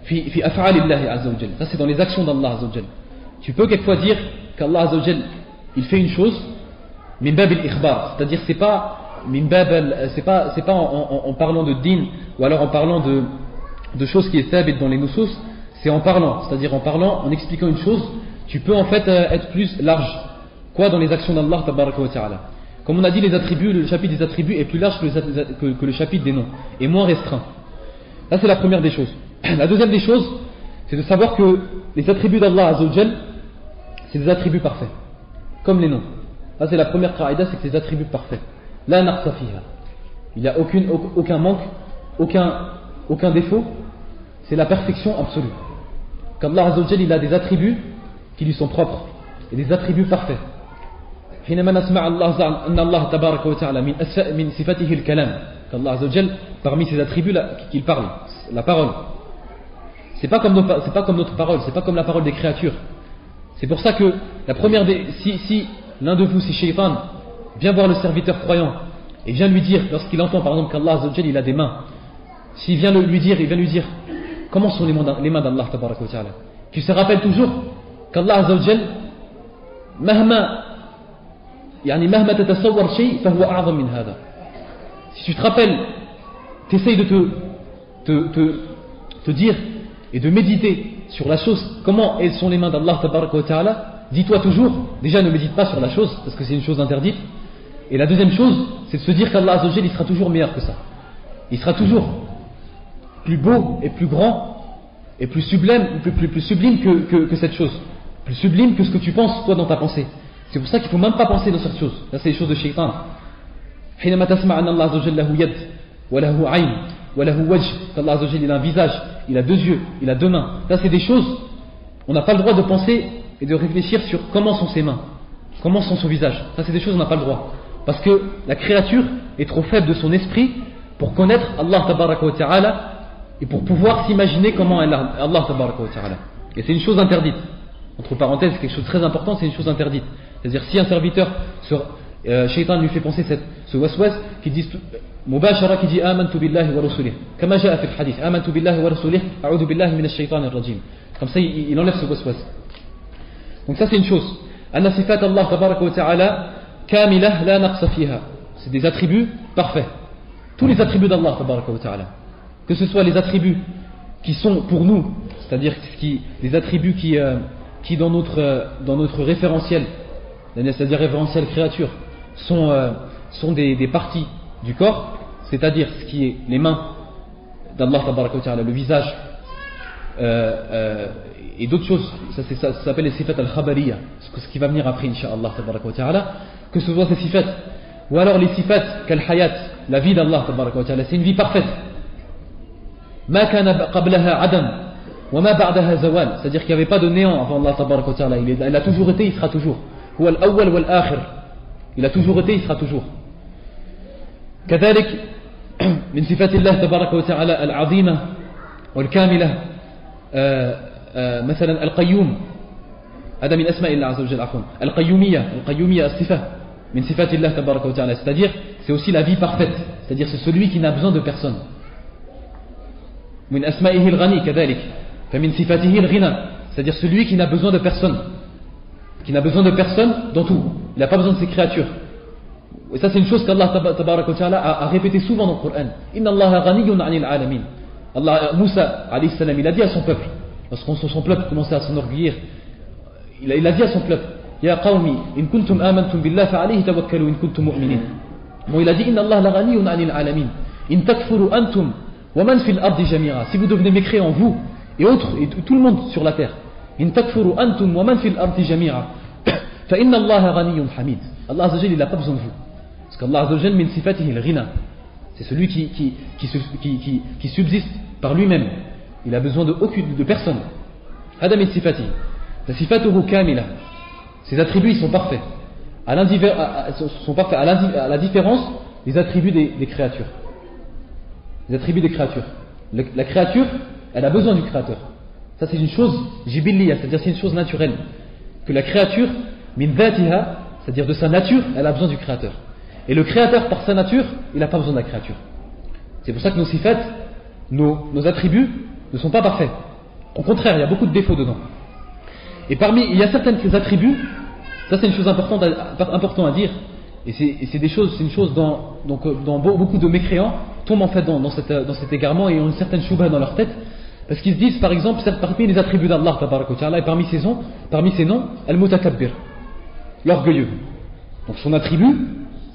fi af'alillah azza wa jalla. Ça c'est dans les actions d'Allah azza wa jalla. Tu peux quelquefois dire qu'Allah azza wa jalla il fait une chose min bab al-ikhbar, c'est-à-dire c'est pas en parlant de din ou alors en parlant de choses qui est thabit dans les nusus, c'est en parlant, c'est-à-dire en expliquant une chose, tu peux en fait être plus large. Quoi dans les actions d'Allah tabaraka wa ta'ala. Comme on a dit, les attributs, le chapitre des attributs est plus large que le chapitre des noms, et moins restreint. Là c'est la première des choses. La deuxième des choses, c'est de savoir que les attributs d'Allah azza wa jal, c'est des attributs parfaits, comme les noms. Là c'est la première qaïda, c'est que c'est des attributs parfaits. La naqsa fiha. Il n'y a aucun manque, aucun défaut, c'est la perfection absolue. Qu'Allah azza wa jal, il a des attributs qui lui sont propres, et des attributs parfaits. حينما نسمع أن الله تبارك وتعالى من صفاته الكلام qu'Allah Azza wa Jal, parmi ses attributs qu'il parle, la parole. C'est pas comme notre parole, c'est pas comme la parole des créatures. C'est pour ça que la première si l'un de vous, si Shaitan vient voir le serviteur croyant et vient lui dire, lorsqu'il entend par exemple qu'Allah Azza wa Jal il a des mains, s'il vient lui dire comment sont les mains d'Allah tabaraka wa ta'ala, qu'il se rappelle toujours qu'Allah Azza wa Jal مهما تتصور شيء فهو أعظم من هذا. Si tu te rappelles, t'essayes de te dire et de méditer sur la chose, comment elles sont les mains d'Allah tabaraka wa ta'ala, dis-toi toujours, déjà ne médite pas sur la chose parce que c'est une chose interdite, et la deuxième chose c'est de se dire qu'Allah Azza wa Jal il sera toujours meilleur que ça, il sera toujours plus beau et plus grand et plus sublime que cette chose, plus sublime que ce que tu penses toi dans ta pensée. C'est pour ça qu'il ne faut même pas penser dans cette chose. Là c'est les choses de shaitan. حينما تسمع أن الله عز وجل له يد وله عين وله وجه, qu'Allah Azza wa Jal il a un visage, il a deux yeux, il a deux mains. Là c'est des choses, on n'a pas le droit de penser et de réfléchir sur comment sont ses mains, comment sont son visage. Ça c'est des choses on n'a pas le droit. Parce que la créature est trop faible de son esprit pour connaître Allah tabaraka wa ta'ala et pour pouvoir s'imaginer comment Allah tabaraka wa ta'ala. Et c'est une chose interdite. Entre parenthèses, c'est quelque chose de très important, c'est une chose interdite. C'est-à-dire si un serviteur, Shaitan lui fait penser ce waswas qui dit Mubashara qui dit Amantu billahi wa rasulih. Kama ja'a fi al-hadith Amantu billahi wa rasulih a'udhu billahi minash shaitanir rajim. Comme ça il enlève ce waswas. Donc ça c'est une chose. Anna sifat Allah tabaraka wa ta'ala kamilah la naqsa fiha. C'est des attributs parfaits. Tous les attributs d'Allah tabaraka wa ta'ala. Que ce soit les attributs qui sont pour nous, c'est-à-dire les attributs qui dans notre référentiel, c'est-à-dire référentiel créature, sont des parties du corps, c'est-à-dire ce qui est les mains d'Allah tabaraka wa ta'ala, le visage et d'autres choses, ça s'appelle les sifat al-khabariya, ce qui va venir après incha'Allah tabaraka wa ta'ala, que ce soit ces sifat ou alors les sifat kal-hayat, la vie d'Allah tabaraka wa ta'ala, c'est une vie parfaite. Ma kana qablaha adam wa ma ba'daha zawal, c'est-à-dire qu'il n'y avait pas de néant avant Allah tabaraka wa ta'ala, il a toujours été, il sera toujours. هو الأول والآخر, il a toujours été, il sera toujours. كذلك من صفات الله تبارك وتعالى العظيمة والكاملة مثلا القيوم, هذا من أسماء الله عز وجل عفوا. القيومية الصفة من صفات الله تبارك وتعالى, c'est-à-dire c'est aussi la vie parfaite, c'est-à-dire c'est celui qui n'a besoin de personne. من أسمائه الغني كذلك فمن صفاته الغنى, c'est-à-dire celui qui n'a besoin de personne, qui n'a besoin de personne dans tout, il n'a pas besoin de ses créatures. Et ça c'est une chose qu'Allah tabaraka wa ta'ala a répété souvent dans le Coran. Inna Allah ghaniyun 'anil 'alamin. Allah, Moussa alayhi salam, il a dit à son peuple, lorsqu'on son peuple commençait à s'enorgueillir, il a dit à son peuple, Ya qawmi in kuntum amantum billah fa alayhi tawakkalu in kuntum mu'minin. Bon, il a dit Inna Allah ghaniyun 'anil 'alamin. In takfuru antum wa man fil ardi jami'a. Si vous devenez mécréants, vous et autres et tout le monde sur la terre, in takfuru antum wa man fil ardi jami'a fa inna Allah ghaniyyun hamid. Allah Azza wa Jalla il n'a pas besoin de vous. Parce qu'Allah Azza wa Jalla min sifatihi al-ghina, c'est celui qui subsiste par lui-même, il a besoin de personne. Hada min sifatihi, la sifatuhu kamila, ses attributs ils sont parfaits, à la différence des attributs des créatures. Les attributs des créatures, la créature elle a besoin du créateur, ça c'est une chose jibilliya, c'est-à-dire c'est une chose naturelle, que la créature min dhatiha, c'est-à-dire de sa nature elle a besoin du créateur. Et le créateur, par sa nature, il n'a pas besoin de la créature. C'est pour ça que nos sifat, nos attributs ne sont pas parfaits. Au contraire, il y a beaucoup de défauts dedans. Et il y a certains attributs, ça c'est une chose importante à dire, et c'est une chose dont beaucoup de mécréants tombent en fait dans cet égarement et ont une certaine choubha dans leur tête, parce qu'ils se disent par exemple, parmi les attributs d'Allah tabaraka wa ta'ala, et parmi ses noms, al-mutakabbir, l'orgueilleux. Donc son attribut,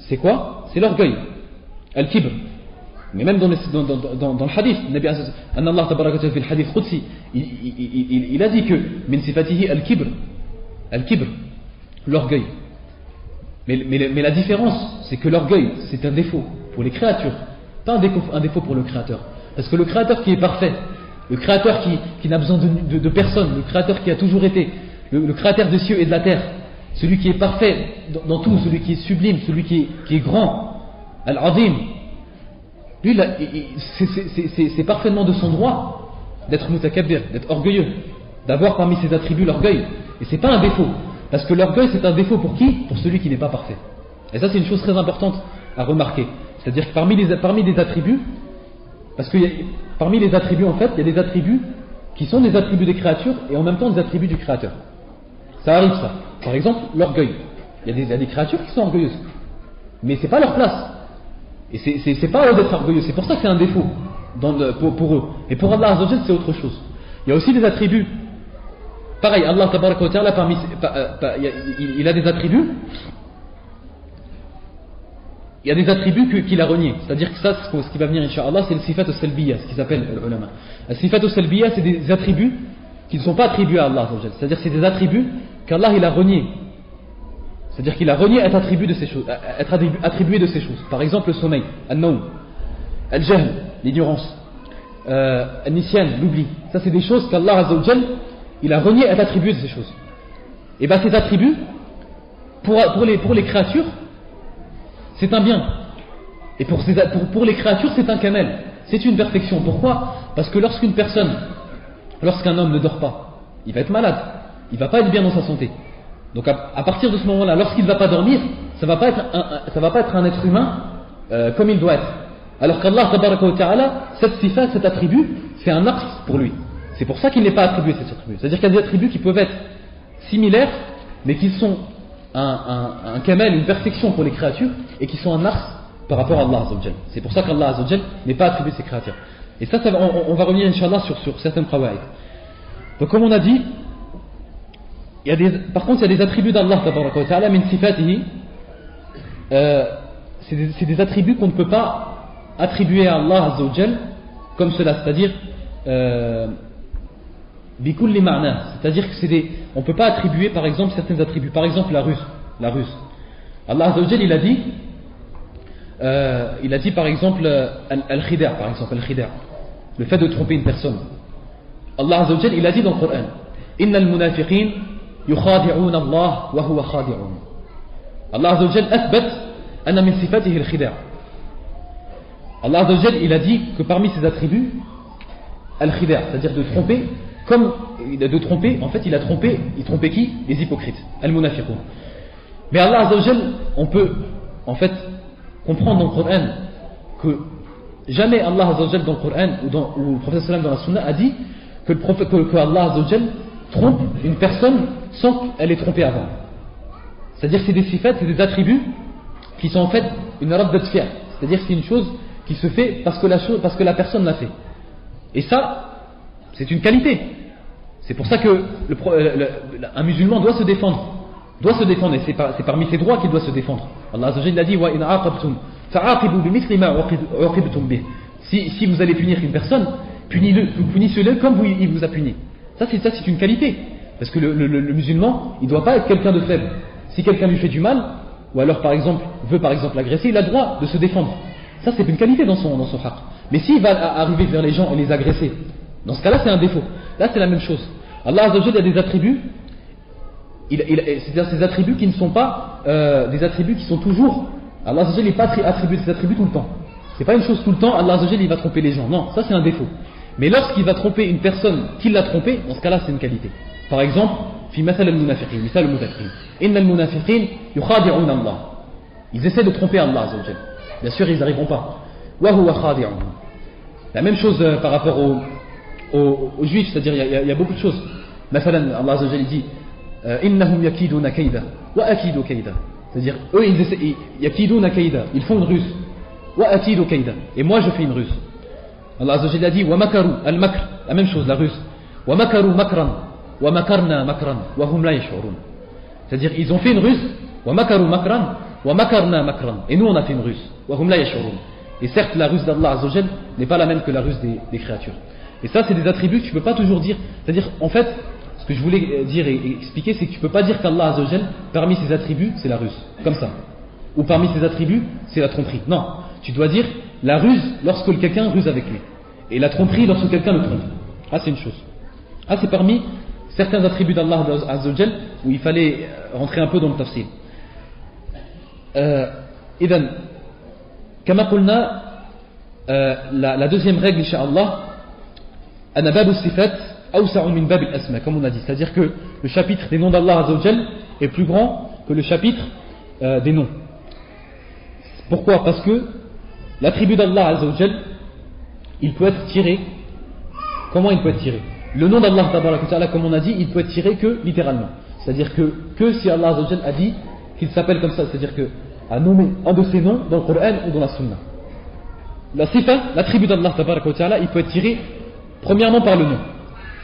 c'est quoi? C'est l'orgueil, al-kibr. Mais même dans le hadith, Allah tabaraka wa ta'ala, le hadith Qudsi, il a dit que min sifatihi al-kibr, l'orgueil. Mais la différence, c'est que l'orgueil, c'est un défaut pour les créatures, pas un défaut pour le créateur. Parce que le créateur qui est parfait, le créateur qui n'a besoin de personne, le créateur qui a toujours été, le créateur des cieux et de la terre, celui qui est parfait dans tout, celui qui est sublime, celui qui est grand, al-azim, lui, c'est parfaitement de son droit d'être mutakabbir, d'être orgueilleux, d'avoir parmi ses attributs l'orgueil. Et c'est pas un défaut. Parce que l'orgueil, c'est un défaut pour qui? Pour celui qui n'est pas parfait. Et ça, c'est une chose très importante à remarquer. C'est-à-dire que parmi les attributs, parce que parmi les attributs, en fait, il y a des attributs qui sont des attributs des créatures et en même temps des attributs du créateur. Ça arrive, ça. Par exemple, l'orgueil. Il y a des créatures qui sont orgueilleuses. Mais c'est pas leur place. Et c'est pas à eux d'être orgueilleux. C'est pour ça que c'est un défaut pour eux. Et pour Allah Azza wa Jalla, c'est autre chose. Il y a aussi des attributs. Pareil, Allah tabaraka wa ta'ala, il a des attributs. Il y a des attributs qu'il a reniés. C'est-à-dire que ça, ce qui va venir, Inch'Allah, c'est le sifat al-salbiya, ce qu'ils appellent les ulama. Le sifat al-salbiya, c'est des attributs qui ne sont pas attribués à Allah. C'est-à-dire que c'est des attributs qu'Allah il a reniés. C'est-à-dire qu'il a renié être attribué de ces choses. Par exemple, le sommeil, al-nawm, al-jahl, l'ignorance, al-nisyan, l'oubli. Ça, c'est des choses qu'Allah Azza wa Jal, il a renié être attribué de ces choses. Et bien ces attributs, pour les créatures, c'est un bien. Et pour les créatures, c'est un kamel. C'est une perfection. Pourquoi? Parce que lorsqu'un homme ne dort pas, il va être malade. Il ne va pas être bien dans sa santé. Donc à partir de ce moment-là, lorsqu'il ne va pas dormir, ça va pas être un être humain comme il doit être. Alors qu'Allah tabaraka wa ta'ala, cette sifa, cet attribut, c'est un naqs pour lui. C'est pour ça qu'il n'est pas attribué cet attribut. C'est-à-dire qu'il y a des attributs qui peuvent être similaires, mais qui sont un kamel, une perfection pour les créatures, et qui sont un naqs par rapport à Allah Azza wa Jal. C'est pour ça qu'Allah Azza wa Jal n'est pas attribué ses créatures. Et ça on va revenir Inch'Allah sur certaines qawaïd. Donc comme on a dit, par contre il y a des attributs d'Allah tabaraka wa ta'ala min sifatihi, c'est des attributs qu'on ne peut pas attribuer à Allah Azza wa Jal comme cela, c'est-à-dire bikulli ma'na, c'est-à-dire que on ne peut pas attribuer par exemple certains attributs, par exemple la ruse. Allah Azza wa Jal il a dit par exemple al-khida', par exemple al-khida', le fait de tromper une personne. Allah Azza wa Jal il a dit dans le Coran, innal munafiqin yukhadi'un Allah wa huwa khadi'un. Allah Azza wa Jal athbat anna min sifatihi al-khida'. Allah Azza wa Jal il a dit que parmi ses attributs al-khida', c'est-à-dire de tromper, en fait il trompait qui? Les hypocrites, al-munafiqun. Mais Allah Azza wa Jal, on peut en fait comprendre dans le Coran que jamais Allah Azza wa Jal dans le Coran ou le prophète sallam dans la Sunna a dit que Allah Azza wa Jal trompe une personne sans qu'elle ait trompé avant. C'est-à-dire que c'est des sifat, c'est des attributs qui sont en fait une raddat fi'a. C'est-à-dire que c'est une chose qui se fait parce que la personne l'a fait. Et ça, c'est une qualité. C'est pour ça que un musulman doit se défendre. Et c'est parmi ses droits qu'il doit se défendre. Allah Azza wa Jalla dit wa in aqabtum fa'aqibu bimithli ma uqibtum bih. Si vous allez punir une personne, punissez-le comme il vous a puni. Ça c'est une qualité. Parce que le musulman, il ne doit pas être quelqu'un de faible. Si quelqu'un lui fait du mal, ou alors veut par exemple l'agresser, il a le droit de se défendre. Ça c'est une qualité dans son haqq. Mais s'il va arriver vers les gens et les agresser, dans ce cas-là c'est un défaut. Là c'est la même chose. Allah Azza wa Jalla a des attributs, c'est-à-dire ces attributs qui ne sont pas des attributs qui sont toujours. Allah Azza wa Jalla n'est pas attribué ces attributs tout le temps. C'est pas une chose tout le temps, Allah Azza wa Jalla il va tromper les gens. Non, ça c'est un défaut. Mais lorsqu'il va tromper une personne qui l'a trompé, dans ce cas-là c'est une qualité. Par exemple, fi mathal al-munafiqin, misal al-munafiqin. Inna al-munafiqin yukhadi'un Allah. Ils essaient de tromper Allah Azza wa Jal. Bien sûr, ils n'arriveront pas. Wa huwa khadi'uhum. La même chose par rapport aux juifs, c'est-à-dire il y a beaucoup de choses. Mathalan, Allah Azza wa Jal dit innahum yakiduna kayda wa akidu kayda. C'est-à-dire eux ils essaient yakiduna kayda, ils font une ruse. Wa akidu kayda. Et moi je fais une ruse. Allah Azza wa Jal a dit wa makaru al-makr, la même chose, la ruse. Wa makaru makran wa makarna makran wa hum la yash'urun. C'est-à-dire ils ont fait une ruse, wa makaru makran wa makarna makran, et nous on a fait une ruse, wa hum la yash'urun. Et certes la ruse d'Allah Azza wa Jal n'est pas la même que la ruse des créatures. Et ça c'est des attributs que tu ne peux pas toujours dire. C'est-à-dire en fait ce que je voulais dire et expliquer, c'est que tu ne peux pas dire qu'Allah Azza wa Jal, parmi ses attributs c'est la ruse, comme ça, ou parmi ses attributs c'est la tromperie. Non, tu dois dire la ruse lorsque quelqu'un ruse avec lui, et la tromperie lorsque quelqu'un le trompe. Ah c'est une chose. Ah c'est parmi certains attributs d'Allah Azza wa Jal où il fallait rentrer un peu dans le tafsir. إذن كما قلنا la deuxième règle Inch'Allah أن باب الصفات أوسع من باب الأسماء, comme on a dit, c'est-à-dire que le chapitre des noms d'Allah Azza wa Jal est plus grand que le chapitre des noms. Pourquoi? Parce que l'attribut d'Allah Azza wa Jal il peut être tiré. Comment il peut être tiré? Le nom d'Allah Tabaraka wa Ta'ala, comme on a dit, il peut être tiré que littéralement, c'est-à-dire que si Allah Azza wa Jal a dit qu'il s'appelle comme ça, c'est-à-dire que a nommé un de ses noms dans le Coran ou dans la Sunna. La sifa, l'attribut d'Allah Tabaraka wa Ta'ala, il peut être tiré premièrement par le nom,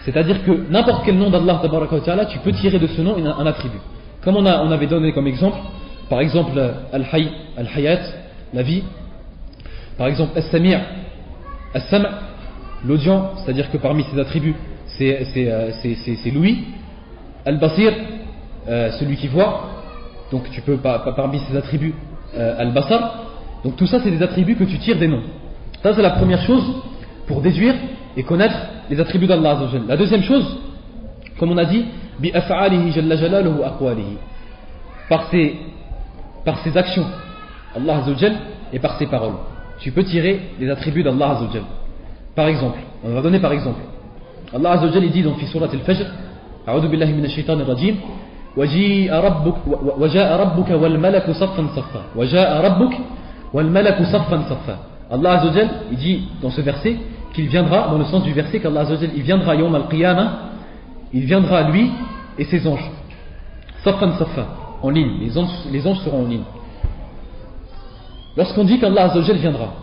c'est-à-dire que n'importe quel nom d'Allah Tabaraka wa Ta'ala, tu peux tirer de ce nom un attribut. Comme on avait donné comme exemple, par exemple Al-Hayy, Al-Hayat, la vie, par exemple As-Sami', As-Sam', l'audient, c'est-à-dire que parmi ses attributs c'est l'ouïe. Al-Basir, celui qui voit, donc tu peux parmi ses attributs Al-Basar. Donc tout ça c'est des attributs que tu tires des noms. Ça c'est la première chose pour déduire et connaître les attributs d'Allah Azza wa Jalla. La deuxième chose, comme on a dit, bi af'alihi jalla jalaluhu aqwalihi, par ses actions, Allah Azza wa Jalla, et par ses paroles. Tu peux tirer les attributs d'Allah Azza wa Jalla. Par exemple, on va donner par exemple. Allah Azza wa Jalla dit dans Surat Al-Fajr, A'udhu billahi minash shaitanir rajim, وجاء ربك والملك صفا صفا وجاء ربك والملك صفا صفا. Allah Azza wa Jal, il dit dans ce verset qu'il viendra, dans le sens du verset qu'Allah Azza wa Jal, il viendra Yawm al-Qiyamah, il viendra lui et ses anges saffan safa, en ligne, les anges seront en ligne. Lorsqu'on dit qu'Allah Azza wa Jal viendra,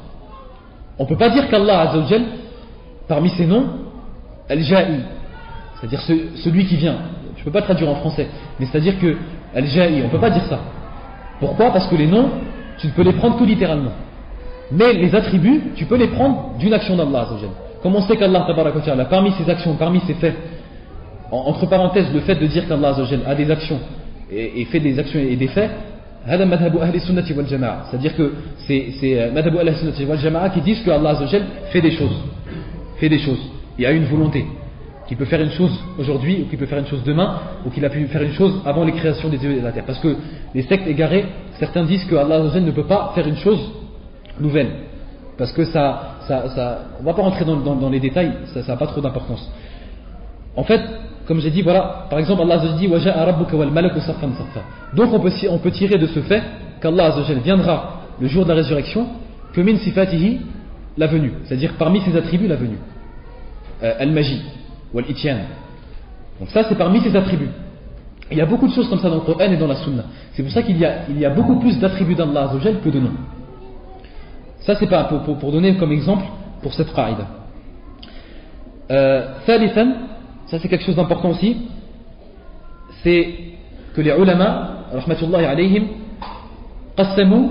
on ne peut pas dire qu'Allah Azza wa Jal, parmi ses noms, Al-Ja'i, c'est-à-dire celui qui vient. Je ne peux pas traduire en français, mais c'est-à-dire que Al-Ja'i, on ne peut pas dire ça. Pourquoi? Parce que les noms, tu ne peux les prendre que littéralement. Mais les attributs, tu peux les prendre d'une action d'Allah Azza wa Jal. Comme on sait qu'Allah Tabaraka wa Ta'ala, parmi ses actions, parmi ses faits, entre parenthèses, le fait de dire qu'Allah Azza wa Jal a des actions et fait des actions et des faits, هذا مذهب أهل السنة والجماعة, c'est-à-dire que c'est مذهب أهل السنة والجماعة qui disent que Allah Azza wa Jal fait des choses, il a une volonté, qui peut faire une chose aujourd'hui, ou qui peut faire une chose demain, ou qu'il a pu faire une chose avant les créations des cieux et de la terre. Parce que les sectes égarés, certains disent que Allah Azza wa Jal ne peut pas faire une chose nouvelle, parce que ça on va pas rentrer dans les détails, ça n'a pas trop d'importance. En fait, comme j'ai dit, voilà, par exemple Allah Azza wa Jal dit وَجَاءَ رَبُّكَ وَالْمَلَكُ صَفًّا صَفًّا. Donc on peut tirer de ce fait qu'Allah Azza wa Jal viendra le jour de la résurrection que min sifatihi, la venue, c'est-à-dire parmi ses attributs la venue, al-maji wal-ityan. Donc ça c'est parmi ses attributs. Il y a beaucoup de choses comme ça dans le Coran et dans la Sunna. C'est pour ça qu'il y a beaucoup plus d'attributs d'Allah Azza wa Jal que de noms. Ça c'est pas pour donner comme exemple pour cette qaïda. Thalithan, ça c'est quelque chose d'important aussi, c'est que les ulama rahmatullahi alayhim qassamu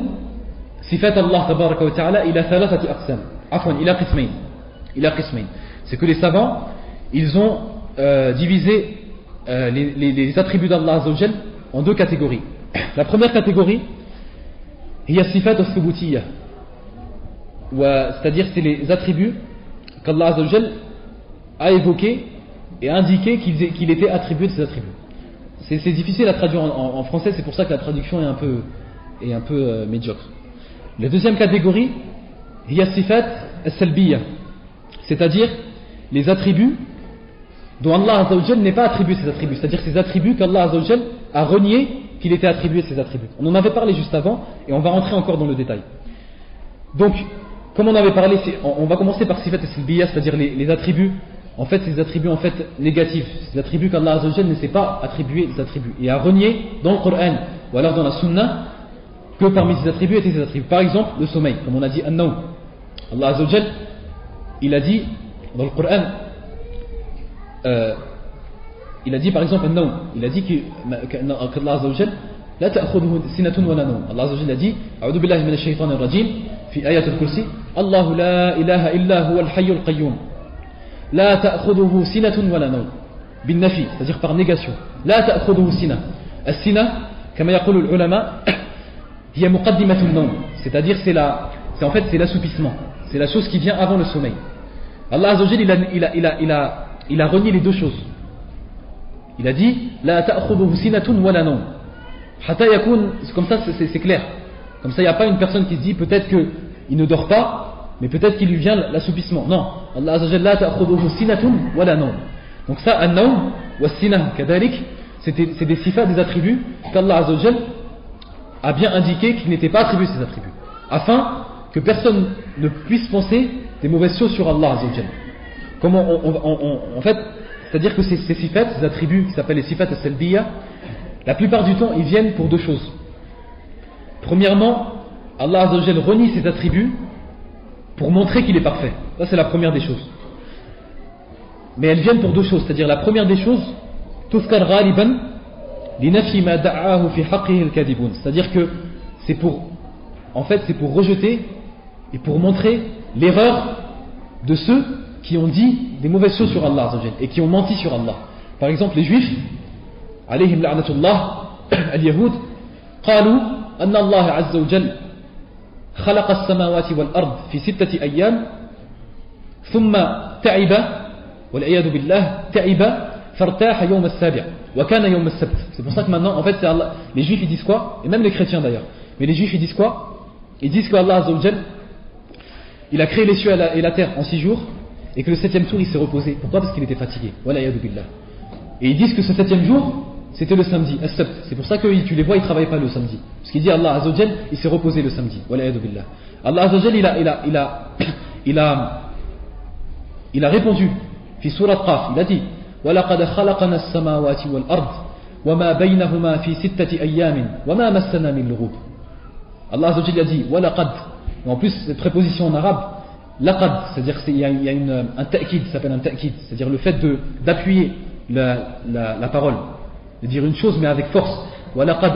sifat Allah tabaraka wa ta'ala ila thalathati aqsam, afwan ila qismayn. C'est que les savants ils ont divisé les attributs d'Allah Azza wa Jal en deux catégories. La première catégorie hiya sifat al-thubutiyya, c'est-à-dire c'est les attributs qu'Allah Azza wa Jal a évoqués et indiqué qu'il était attribué de ces attributs. C'est difficile à traduire en français, c'est pour ça que la traduction est un peu médiocre. La deuxième catégorie, hiya sifat as-salbiyya, c'est-à-dire les attributs dont Allah Azza wa Jal n'est pas attribué ces attributs, c'est-à-dire ces attributs qu'Allah Azza wa Jal a reniés qu'il était attribué ces attributs. On en avait parlé juste avant et on va rentrer encore dans le détail. Donc, comme on avait parlé, on va commencer par sifat as-silbiyya, c'est-à-dire les attributs, en fait, ces attributs en fait négatifs, ces attributs qu'Allah Azza wa Jalla ne s'est pas attribué des attributs et a renié dans le Coran ou alors dans la Sunna que parmi ces attributs étaient ces attributs. Par exemple, le sommeil, comme on a dit an-nawm. Allah Azza wa Jalla, il a dit dans le Coran, il a dit par exemple an-nawm, il a dit qu'Allah Azza wa Jalla la ta'khudhuhu sinatun wa la nawm. Allah Azza wa Jalla a dit a'udhu billahi minash shaytanir rajim fi ayat al-kursi Allahu la ilaha illa huwa al-hayyul qayyum la ta'khudhuhu sinatun wa la nawm bin nafi, c'est-à-dire par négation. La ta'khudhuhu sina. As-sina kama yaqulu al-ulama hiya muqaddimatu an-nawm, c'est-à-dire c'est l'assoupissement, c'est la chose qui vient avant le sommeil. Allah Azza wa Jalla il a renié les deux choses. Il a dit la ta'khudhuhu sinatun wa la nawm. Hatta yakun, comme ça c'est clair. Comme ça il n'y a pas une personne qui se dit peut-être qu'il ne dort pas, mais peut-être qu'il lui vient l'assoupissement. Non, Allah Azza wa Jalla la ta'khudhuhu sinatun wa la nawm. Donc ça, an-nawm wa as-sinah kadhalik, c'est des sifats, des attributs qu'Allah Azza wa Jalla a bien indiqué qu'ils n'étaient pas attribués ces attributs, afin que personne ne puisse penser des mauvaises choses sur Allah Azza wa Jalla. Comment en fait, c'est-à-dire que ces sifats, ces attributs qui s'appellent les sifats as-salbiyya, la plupart du temps, ils viennent pour deux choses. Premièrement, Allah Azza wa Jalla renie ses attributs pour montrer qu'il est parfait. Ça, c'est la première des choses. Mais elles viennent pour deux choses. C'est-à-dire, la première des choses, tufkar ghaliban li nafi ma da'ahu fi haqqihi al-kadibun. C'est-à-dire que c'est pour rejeter et pour montrer l'erreur de ceux qui ont dit des mauvaises choses sur Allah Azza wa Jalla et qui ont menti sur Allah. Par exemple, les Juifs, alayhim la'natullah, al-Yahoud, قالوا أن الله عز وجل خلق السماوات والأرض في 6 أيام ثم تعب والعياذ بالله تعب فارتاح يوم السابع وكان يوم السبت. C'est pour ça que maintenant, en fait, c'est Allah. Les Juifs ils disent quoi? Et même les chrétiens d'ailleurs. Mais les Juifs ils disent quoi? Ils disent que Allah Azza wa Jalla, il a créé les cieux et la terre en 6 jours et que le 7e jour il s'est reposé. Pourquoi? Parce qu'il était fatigué. والعياذ بالله. Et ils disent que ce 7e jour c'était le samedi, as-sabt. C'est pour ça que tu les vois, ils ne travaillent pas le samedi. Parce qu'il dit Allah Azza wa Jalla, il s'est reposé le samedi. Wala'iyadu billah. Allah Azza wa Jalla, il a répondu, fi surat Qaf, il a dit وَلَقَدْ خَلَقَنَا السَّمَاوَاتِ وَالْأَرْضِ وَمَا بَيْنَهُمَا فِي 6 أَيَّامٍ وَمَا مَسَّنَا مِن لُغُوبٍ. Allah Azza wa Jalla a dit وَلَقَدْ. En plus, cette préposition en arabe, laqad, c'est-à-dire qu'il y a un ta'kid, ça s'appelle un ta'kid, c'est-à-dire le fait d'appuyer la parole, de dire une chose mais avec force. وَلَقَدْ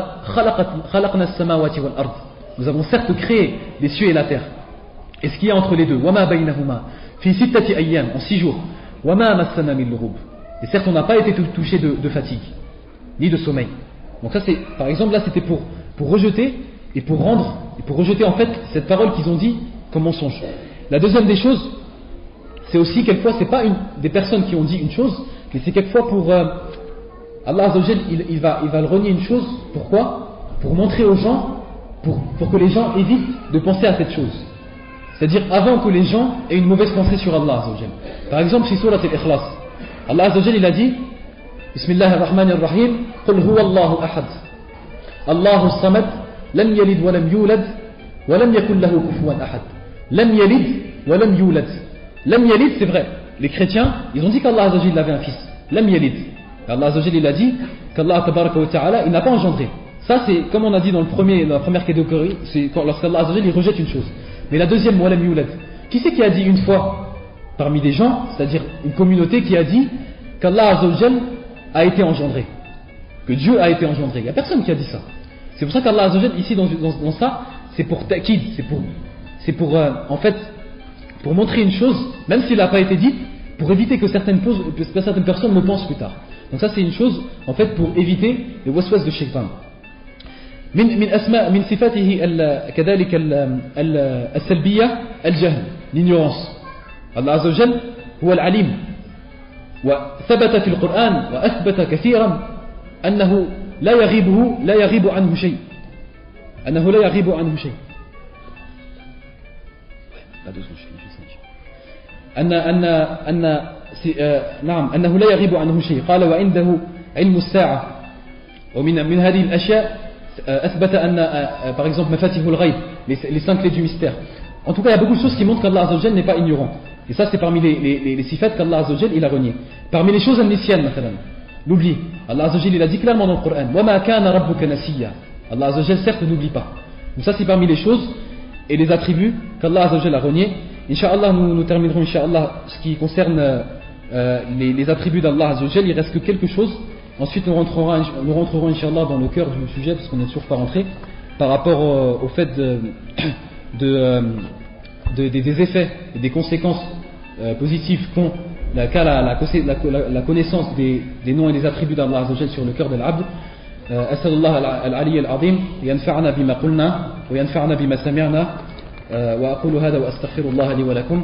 خَلَقْنَا السَّمَاوَاتِ وَالْأَرْضِ. Nous avons certes créé les cieux et la terre. Et ce qu'il y a entre les deux, وَمَا بَيْنَهُمَا فِي 6 أيام, en 6 jours, وَمَا مَسَّنَا مِن لُغُوبٍ. Et certes on n'a pas été touché de fatigue ni de sommeil. Donc ça c'est, par exemple là c'était pour rejeter et pour rejeter en fait cette parole qu'ils ont dit comme mensonge. La deuxième des choses, c'est aussi quelquefois c'est pas des personnes qui ont dit une chose, mais c'est quelquefois pour Allah Azza wa Jalla, il va le renier une chose. Pourquoi? Pour montrer aux gens, pour que les gens évitent de penser à cette chose. C'est-à-dire avant que les gens aient une mauvaise pensée sur Allah Azza wa Jalla. Par exemple, chez Surat al-Ikhlas, Allah Azza wa Jalla, il a dit Bismillah ar-Rahman ar-Rahim Qul huwa Allahu ahad Allahu samad lam yalid wa lam yulad wa lam yakun lahu kufuwan ahad. Lam yalid wa lam yulad. Lam yalid, c'est vrai. Les chrétiens, ils ont dit qu'Allah Azza wa Jalla avait un fils. Lam yalid. Allah Azza wa Jalla, il a dit qu'Allah tabaraka wa ta'ala, il n'a pas engendré. Ça c'est comme on a dit dans la première catégorie, c'est lorsqu'Allah Azza wa Jalla il rejette une chose. Mais la deuxième, walam yulad. Qui c'est qui a dit une fois parmi des gens, c'est-à-dire une communauté qui a dit qu'Allah Azza wa Jalla a été engendré, que Dieu a été engendré? Il n'y a personne qui a dit ça. C'est pour ça qu'Allah Azza wa Jalla ici dans ça, c'est pour ta'kid, c'est pour en fait pour montrer une chose, même s'il n'a pas été dit, pour éviter que certaines personnes le pensent plus tard. Donc ça c'est une chose en fait pour éviter les waswas de shaitan. من صفاته كذلك السلبية الجهل, l'ignorance. الله عز وجل هو العليم, وثبت في القرآن وأثبت كثيرا أنه لا يغيب عنه شيء, أنه لا يغيب عنه شيء. نعم أنه لا يغيب عنه شيء. قال وعنده علم الساعة ومن هذه الأشياء أثبت أن par exemple مفاتيح الغيب, les 5 clés du mystère. En tout cas, il y a beaucoup de choses qui montrent qu'Allah Azza wa Jal n'est pas ignorant. Et ça, c'est parmi les sifat qu'Allah Azza wa Jal il a renié. Parmi les choses amnésiennes, l'oubli. Allah Azza wa Jal il a dit clairement dans le Coran, وَمَا كَانَ رَبُّكَ نَسِيًّا. Allah Azza wa Jal certes n'oublie pas. Donc ça, c'est parmi les choses et les attributs qu'Allah Azza wa Jal a renié. Inch'Allah, nous terminerons Inch'Allah ce qui concerne les attributs d'Allah Azza wa Jal. Il reste que quelque chose. Ensuite, nous rentrerons Inch'Allah dans le cœur du sujet, parce qu'on n'est toujours pas rentré, par rapport au fait des effets et des conséquences positives qu'ont la connaissance des noms et des attributs d'Allah Azza wa Jal sur le cœur de l'abd. أسأل الله العلي العظيم ينفعنا بما قلنا وينفعنا بما سمعنا وأقول هذا وأستغفر الله لي ولكم.